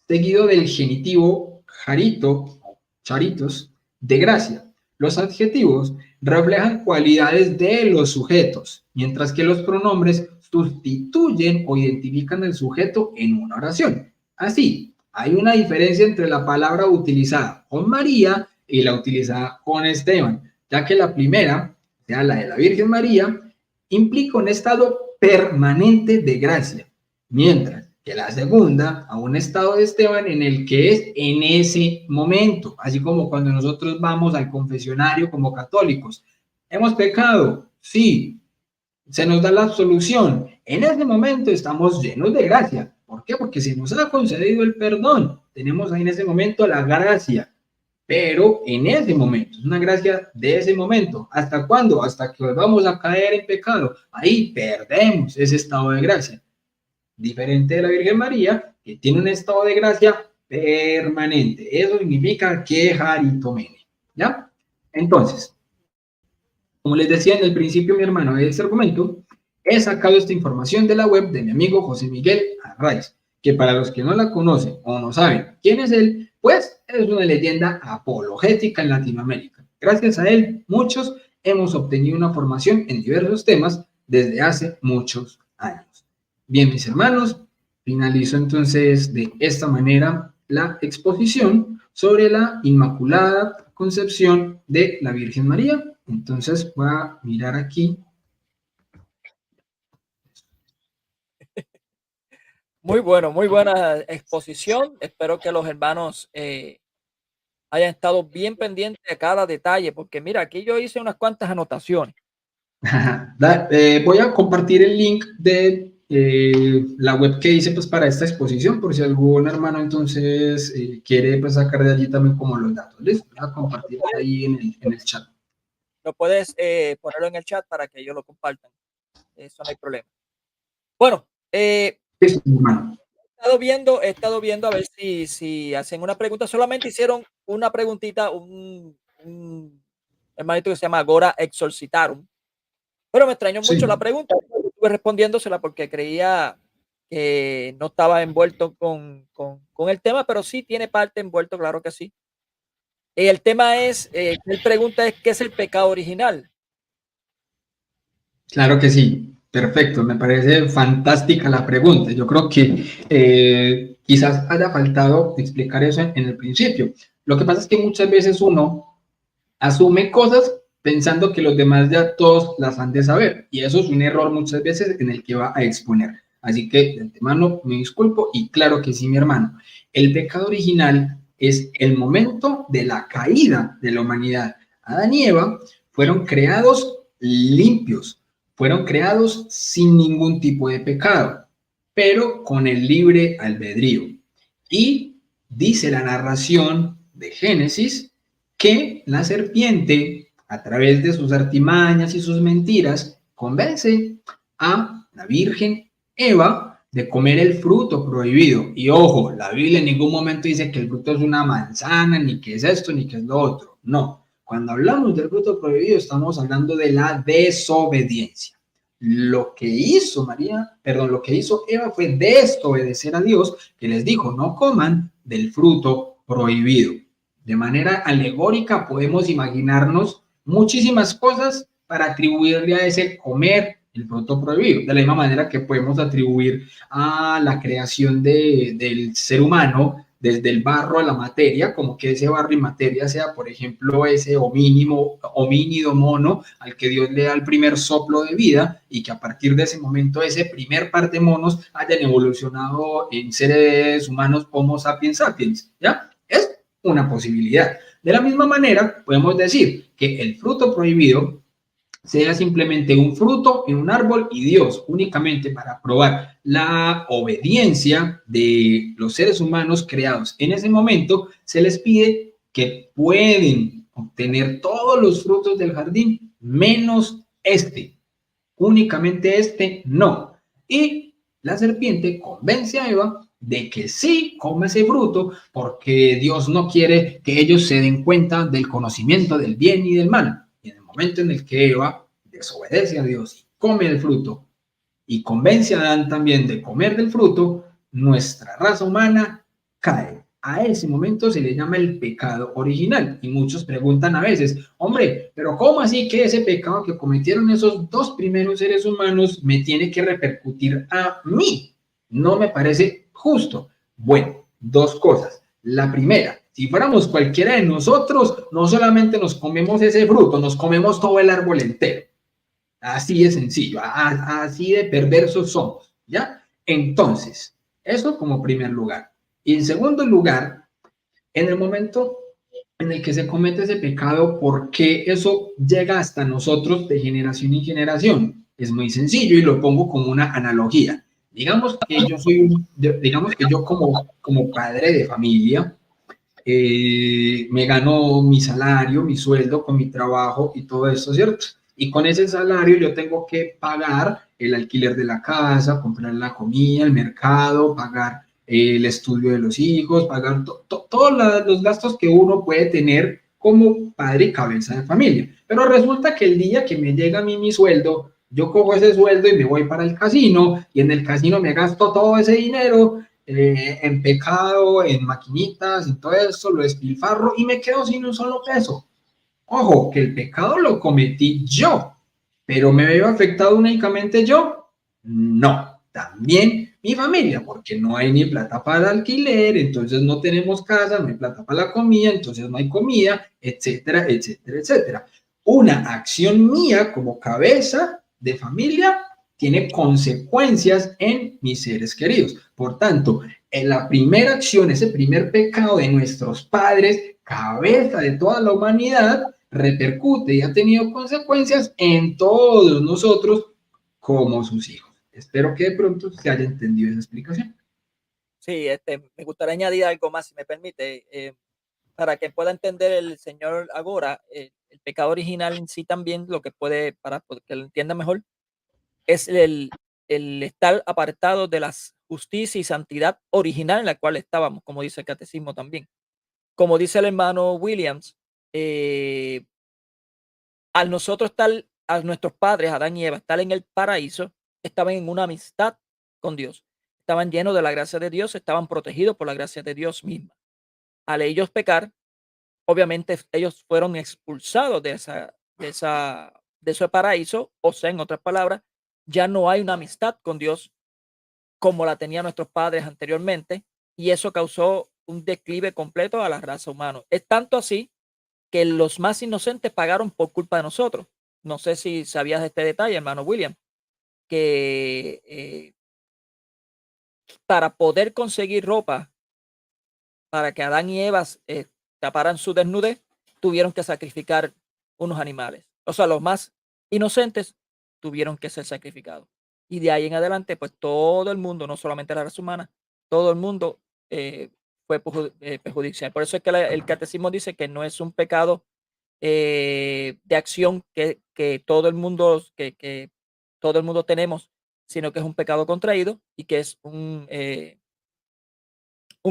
seguido del genitivo jarito, charitos, de gracia. Los adjetivos reflejan cualidades de los sujetos, mientras que los pronombres sustituyen o identifican al sujeto en una oración. Así, hay una diferencia entre la palabra utilizada con María y la utilizada con Esteban, ya que la primera, o sea, la de la Virgen María, implica un estado permanente de gracia, mientras que la segunda a un estado de Esteban en el que es en ese momento, así como cuando nosotros vamos al confesionario como católicos. ¿Hemos pecado? Sí. Se nos da la absolución. En ese momento estamos llenos de gracia. ¿Por qué? Porque se nos ha concedido el perdón. Tenemos ahí en ese momento la gracia. Pero en ese momento, es una gracia de ese momento. ¿Hasta cuándo? Hasta que vamos a caer en pecado. Ahí perdemos ese estado de gracia. Diferente de la Virgen María, que tiene un estado de gracia permanente. Eso significa quejaritomene. ¿Ya? Entonces, como les decía en el principio, mi hermano, de este argumento, he sacado esta información de la web de mi amigo José Miguel Arraiz, que para los que no la conocen o no saben quién es él, pues es una leyenda apologética en Latinoamérica. Gracias a él, muchos hemos obtenido una formación en diversos temas desde hace muchos años. Bien, mis hermanos, finalizo entonces de esta manera la exposición sobre la Inmaculada Concepción de la Virgen María. Entonces voy a mirar aquí. Muy bueno, muy buena exposición. Espero que los hermanos hayan estado bien pendientes de cada detalle, porque mira, aquí yo hice unas cuantas anotaciones. Voy a compartir el link de la web que hice pues para esta exposición, por si algún hermano entonces quiere pues sacar de allí también como los datos. ¿Listo? Voy a compartir ahí en el chat. Lo puedes ponerlo en el chat para que ellos lo compartan. Eso no hay problema. Bueno, Listo, hermano. he estado viendo a ver si hacen una pregunta. Solamente hicieron una preguntita, un hermanito que se llama Agora Exorcitarum. Pero me extrañó mucho la Sí, pregunta. Estuve respondiéndosela porque creía que no estaba envuelto con el tema, pero sí tiene parte envuelto, claro que sí. El tema es, él pregunta es, ¿qué es el pecado original? claro que sí. Perfecto, me parece fantástica la pregunta. Yo creo que quizás haya faltado explicar eso en el principio. Lo que pasa es que muchas veces uno asume cosas pensando que los demás ya todos las han de saber y eso es un error muchas veces en el que va a exponer. Así que de antemano me disculpo y claro que sí, mi hermano. El pecado original es el momento de la caída de la humanidad. Adán y Eva fueron creados limpios, fueron creados sin ningún tipo de pecado, pero con el libre albedrío. Y dice la narración de Génesis que la serpiente, a través de sus artimañas y sus mentiras, convence a la Virgen Eva de comer el fruto prohibido. Y ojo, la Biblia en ningún momento dice que el fruto es una manzana, ni que es esto, ni que es lo otro. No, cuando hablamos del fruto prohibido estamos hablando de la desobediencia. Lo que hizo lo que hizo Eva fue desobedecer a Dios, que les dijo, no coman del fruto prohibido. De manera alegórica podemos imaginarnos muchísimas cosas para atribuirle a ese comer el fruto prohibido. De la misma manera que podemos atribuir a la creación del ser humano desde el barro a la materia, como que ese barro y materia sea, por ejemplo, ese homínido mono al que Dios le da el primer soplo de vida y que a partir de ese momento ese primer par de monos hayan evolucionado en seres humanos Homo sapiens sapiens, ¿ya? Es una posibilidad. De la misma manera, podemos decir que el fruto prohibido sea simplemente un fruto en un árbol y Dios únicamente para probar la obediencia de los seres humanos creados en ese momento, se les pide que pueden obtener todos los frutos del jardín menos este, únicamente este no. Y la serpiente convence a Eva de que sí come ese fruto porque Dios no quiere que ellos se den cuenta del conocimiento del bien y del mal. Y en el momento en el que Eva desobedece a Dios y come el fruto y convence a Adán también de comer del fruto, nuestra raza humana cae. A ese momento se le llama el pecado original. Y muchos preguntan a veces, hombre, pero ¿cómo así que ese pecado que cometieron esos dos primeros seres humanos me tiene que repercutir a mí? No me parece justo. Bueno, dos cosas. La primera, si fuéramos cualquiera de nosotros, no solamente nos comemos ese fruto, nos comemos todo el árbol entero. Así de sencillo, así de perversos somos, ¿ya? Entonces, eso como primer lugar. Y en segundo lugar, en el momento en el que se comete ese pecado, ¿por qué eso llega hasta nosotros de generación en generación? Es muy sencillo y lo pongo como una analogía. Digamos que yo como padre de familia, me gano mi salario, mi sueldo con mi trabajo y todo eso, ¿cierto? Y con ese salario yo tengo que pagar el alquiler de la casa, comprar la comida, el mercado, pagar el estudio de los hijos, pagar todos los gastos que uno puede tener como padre y cabeza de familia. Pero resulta que el día que me llega a mí mi sueldo, yo cojo ese sueldo y me voy para el casino y en el casino me gasto todo ese dinero en pecado, en maquinitas, en todo eso, lo despilfarro y me quedo sin un solo peso. Ojo, que el pecado lo cometí yo, pero ¿me veo afectado únicamente yo? No, también mi familia, porque no hay ni plata para alquiler, entonces no tenemos casa, no hay plata para la comida, entonces no hay comida, etcétera, etcétera, etcétera. Una acción mía como cabeza de familia tiene consecuencias en mis seres queridos. Por tanto, en la primera acción, ese primer pecado de nuestros padres, cabeza de toda la humanidad, repercute y ha tenido consecuencias en todos nosotros como sus hijos. Espero que de pronto se haya entendido esa explicación. Sí, me gustaría añadir algo más, si me permite, para que pueda entender el señor Agora, el pecado original en sí también, lo que puede, para que lo entienda mejor, es el estar apartado de la justicia y santidad original en la cual estábamos, como dice el catecismo también. Como dice el hermano Williams, al nosotros estar, a nuestros padres, Adán y Eva, estar en el paraíso, estaban en una amistad con Dios. Estaban llenos de la gracia de Dios, estaban protegidos por la gracia de Dios misma. Al ellos pecar, obviamente ellos fueron expulsados de ese paraíso, o sea, en otras palabras, ya no hay una amistad con Dios como la tenían nuestros padres anteriormente, y eso causó un declive completo a la raza humana. Es tanto así que los más inocentes pagaron por culpa de nosotros. No sé si sabías este detalle, hermano William, que para poder conseguir ropa, para que Adán y Eva taparan su desnudez, tuvieron que sacrificar unos animales. O sea, los más inocentes tuvieron que ser sacrificados. Y de ahí en adelante, pues todo el mundo, no solamente la raza humana, todo el mundo fue perjudicial. Por eso es que el catecismo dice que no es un pecado de acción que todo el mundo tenemos, sino que es un pecado contraído y que es un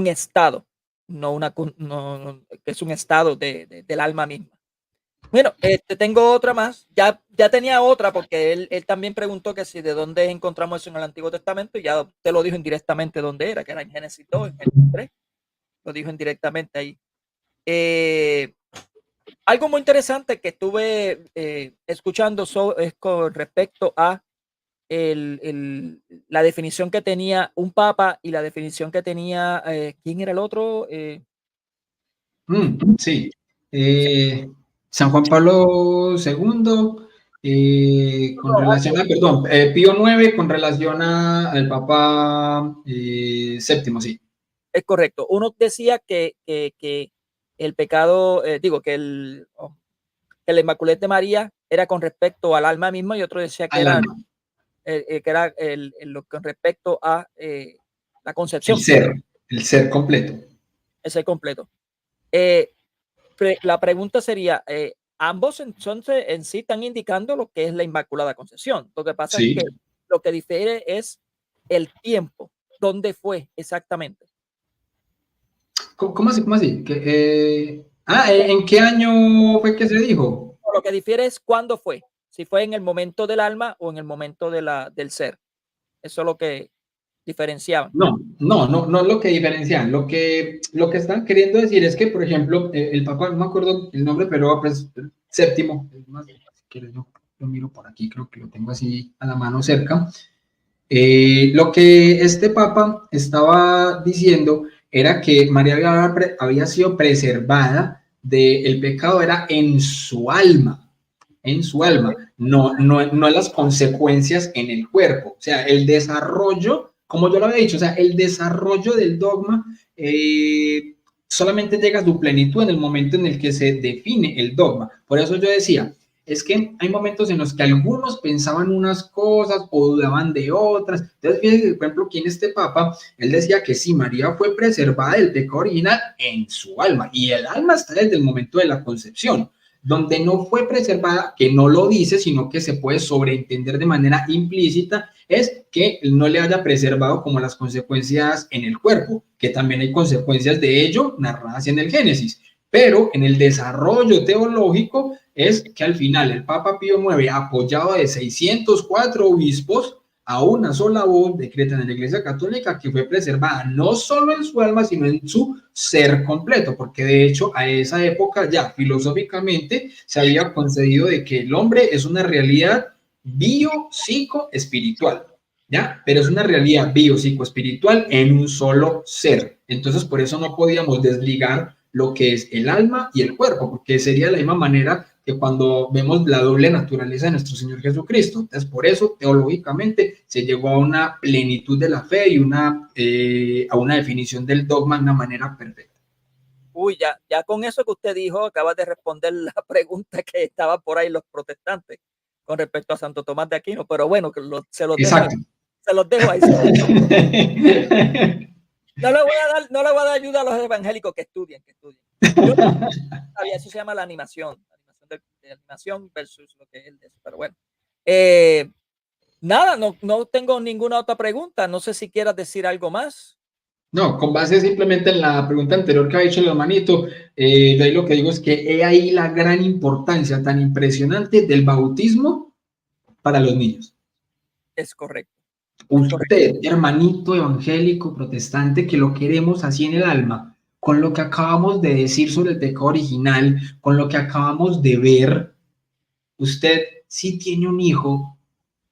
estado, que es un estado del alma misma. Bueno, tengo otra más. Ya tenía otra porque él también preguntó que si de dónde encontramos eso en el Antiguo Testamento, y ya te lo dijo indirectamente dónde era, que era en Génesis 2, en Génesis 3. Lo dijo indirectamente ahí. Algo muy interesante que estuve escuchando es con respecto a la definición que tenía un papa y la definición que tenía, ¿quién era el otro? Sí. San Juan Pablo II, con relación a, perdón, Pío IX con relación al Papa VII, sí. Es correcto. Uno decía que el pecado, que la Inmaculada de María era con respecto al alma misma, y otro decía que era con respecto a la concepción. El ser completo. El ser completo. La pregunta sería, ambos entonces en sí están indicando lo que es la Inmaculada Concepción. Lo que pasa es que lo que difiere es el tiempo, dónde fue exactamente. ¿Cómo así? ¿En qué año fue que se dijo? Lo que difiere es cuándo fue, si fue en el momento del alma o en el momento del ser. Eso es lo que diferenciaban. No lo que diferencian. Lo que están queriendo decir es que, por ejemplo, el Papa, no me acuerdo el nombre, pero pues séptimo, si quieres yo lo miro por aquí, creo que lo tengo así a la mano cerca. Lo que este Papa estaba diciendo era que María había sido preservada del pecado, era en su alma, no en las consecuencias en el cuerpo. O sea, el desarrollo, como yo lo había dicho, o sea, el desarrollo del dogma solamente llega a su plenitud en el momento en el que se define el dogma. Por eso yo decía, es que hay momentos en los que algunos pensaban unas cosas o dudaban de otras. Entonces, fíjense, por ejemplo, aquí en este Papa, él decía que sí, María fue preservada del pecado original en su alma, y el alma está desde el momento de la concepción. Donde no fue preservada, que no lo dice, sino que se puede sobreentender de manera implícita, es que no le haya preservado como las consecuencias en el cuerpo, que también hay consecuencias de ello narradas en el Génesis. Pero en el desarrollo teológico es que al final el Papa Pío IX, apoyado de 604 obispos, a una sola voz decretan en la Iglesia Católica que fue preservada no solo en su alma, sino en su ser completo, porque de hecho a esa época ya filosóficamente se había concedido de que el hombre es una realidad bio-psico-espiritual, ¿ya? Pero es una realidad bio-psico-espiritual en un solo ser. Entonces por eso no podíamos desligar lo que es el alma y el cuerpo, porque sería de la misma manera que cuando vemos la doble naturaleza de nuestro Señor Jesucristo. Entonces, por eso, teológicamente, se llegó a una plenitud de la fe y a una definición del dogma de una manera perfecta. Uy, ya con eso que usted dijo, acaba de responder la pregunta que estaba por ahí los protestantes con respecto a Santo Tomás de Aquino, pero bueno, que se los dejo ahí. No le voy a dar ayuda a los evangélicos que estudien. Eso se llama la animación de animación versus lo que es el de eso, pero bueno. Nada, no tengo ninguna otra pregunta. No sé si quieras decir algo más. No, con base simplemente en la pregunta anterior que ha hecho el hermanito, de ahí lo que digo es que he ahí la gran importancia tan impresionante del bautismo para los niños. Es correcto. Usted, hermanito evangélico protestante, que lo queremos así en el alma, con lo que acabamos de decir sobre el pecado original, con lo que acabamos de ver, usted si tiene un hijo,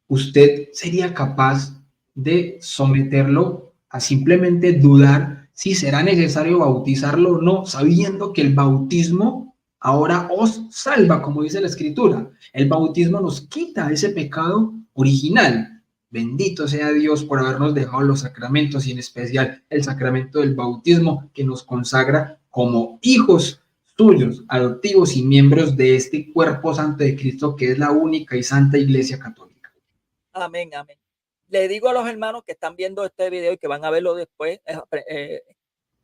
usted sería capaz de someterlo a simplemente dudar si será necesario bautizarlo o no, sabiendo que el bautismo ahora os salva, como dice la escritura. El bautismo nos quita ese pecado original. Bendito sea Dios por habernos dejado los sacramentos y en especial el sacramento del bautismo que nos consagra como hijos suyos, adoptivos y miembros de este cuerpo santo de Cristo que es la única y santa Iglesia Católica. Amén, amén. Le digo a los hermanos que están viendo este video y que van a verlo después,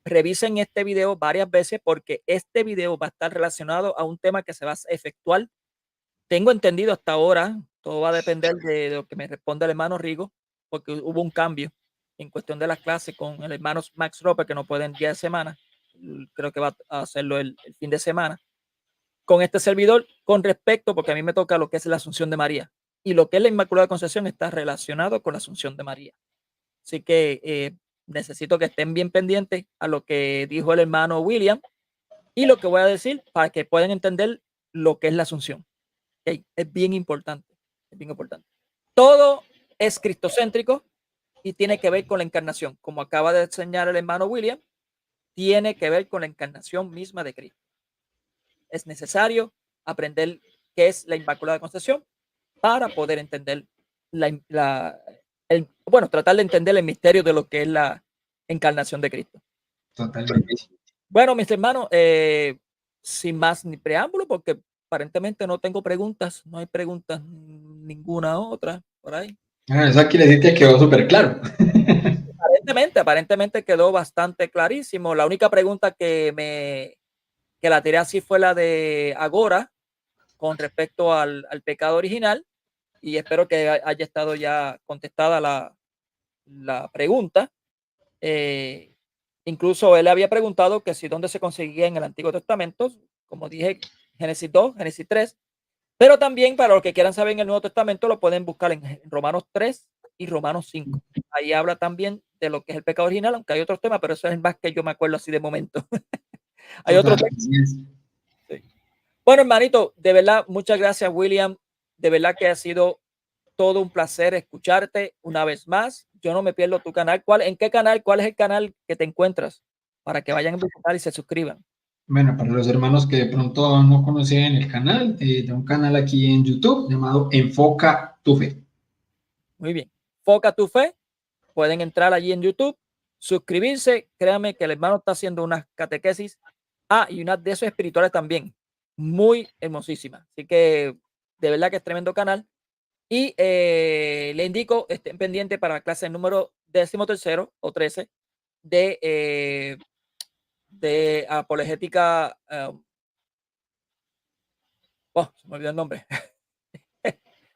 revisen este video varias veces porque este video va a estar relacionado a un tema que se va a efectuar. Tengo entendido hasta ahora, todo va a depender de lo que me responda el hermano Rigo, porque hubo un cambio en cuestión de las clases con el hermano Max Roper, que no puede en 10 semanas. Creo que va a hacerlo el fin de semana. Con este servidor, con respecto, porque a mí me toca lo que es la Asunción de María. Y lo que es la Inmaculada Concepción está relacionado con la Asunción de María. Así que necesito que estén bien pendientes a lo que dijo el hermano William y lo que voy a decir para que puedan entender lo que es la Asunción. Okay. Es bien importante, es bien importante. Todo es cristocéntrico y tiene que ver con la encarnación. Como acaba de enseñar el hermano William, tiene que ver con la encarnación misma de Cristo. Es necesario aprender qué es la Inmaculada Concepción para poder entender bueno, tratar de entender el misterio de lo que es la encarnación de Cristo. Totalmente. Bueno, mis hermanos, sin más ni preámbulo, porque aparentemente no tengo preguntas, no hay preguntas ninguna otra por ahí. Eso quiere decir que quedó súper claro. Aparentemente quedó bastante clarísimo. La única pregunta que la tiré así fue la de Agora con respecto al pecado original y espero que haya estado ya contestada la pregunta. Incluso él había preguntado que si dónde se conseguía en el Antiguo Testamento, como dije, Génesis 2, Génesis 3, pero también para los que quieran saber en el Nuevo Testamento lo pueden buscar en Romanos 3 y Romanos 5. Ahí habla también de lo que es el pecado original, aunque hay otros temas, pero eso es el más que yo me acuerdo así de momento. Hay otros temas. Sí. Bueno, hermanito, de verdad, muchas gracias, William. De verdad que ha sido todo un placer escucharte una vez más. Yo no me pierdo tu canal. ¿En qué canal? ¿Cuál es el canal que te encuentras? Para que vayan a visitar y se suscriban. Bueno, para los hermanos que de pronto no conocían el canal, de un canal aquí en YouTube llamado Enfoca tu Fe. Muy bien. Enfoca tu Fe. Pueden entrar allí en YouTube, suscribirse. Créanme que el hermano está haciendo unas catequesis. Y unas de esos espirituales también. Muy hermosísimas. Así que de verdad que es tremendo canal. Y le indico, estén pendientes para la clase número 13 o 13 de apologética. Se me olvidó el nombre.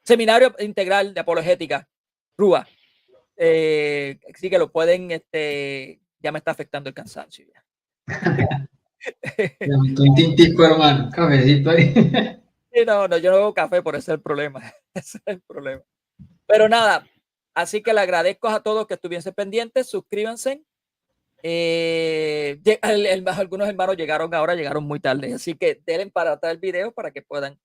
Seminario Integral de Apologética, RUA. Sí que lo pueden, ya me está afectando el cansancio. Ya. Un tintico, hermano, cafecito ahí. Sí, no, yo no bebo café, por ese es el problema. Ese es el problema. Pero nada, así que le agradezco a todos que estuviesen pendientes, suscríbanse. Algunos hermanos llegaron muy tarde, así que denle para atrás el video para que puedan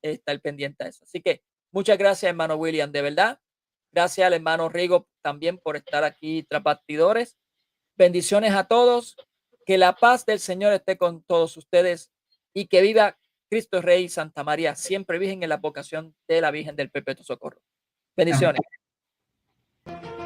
estar pendientes a eso. Así que muchas gracias, hermano William, de verdad. Gracias al hermano Rigo también por estar aquí tras bastidores. Bendiciones a todos. Que la paz del Señor esté con todos ustedes y que viva Cristo Rey y Santa María, siempre Virgen en la vocación de la Virgen del Perpetuo Socorro. Bendiciones. Amén.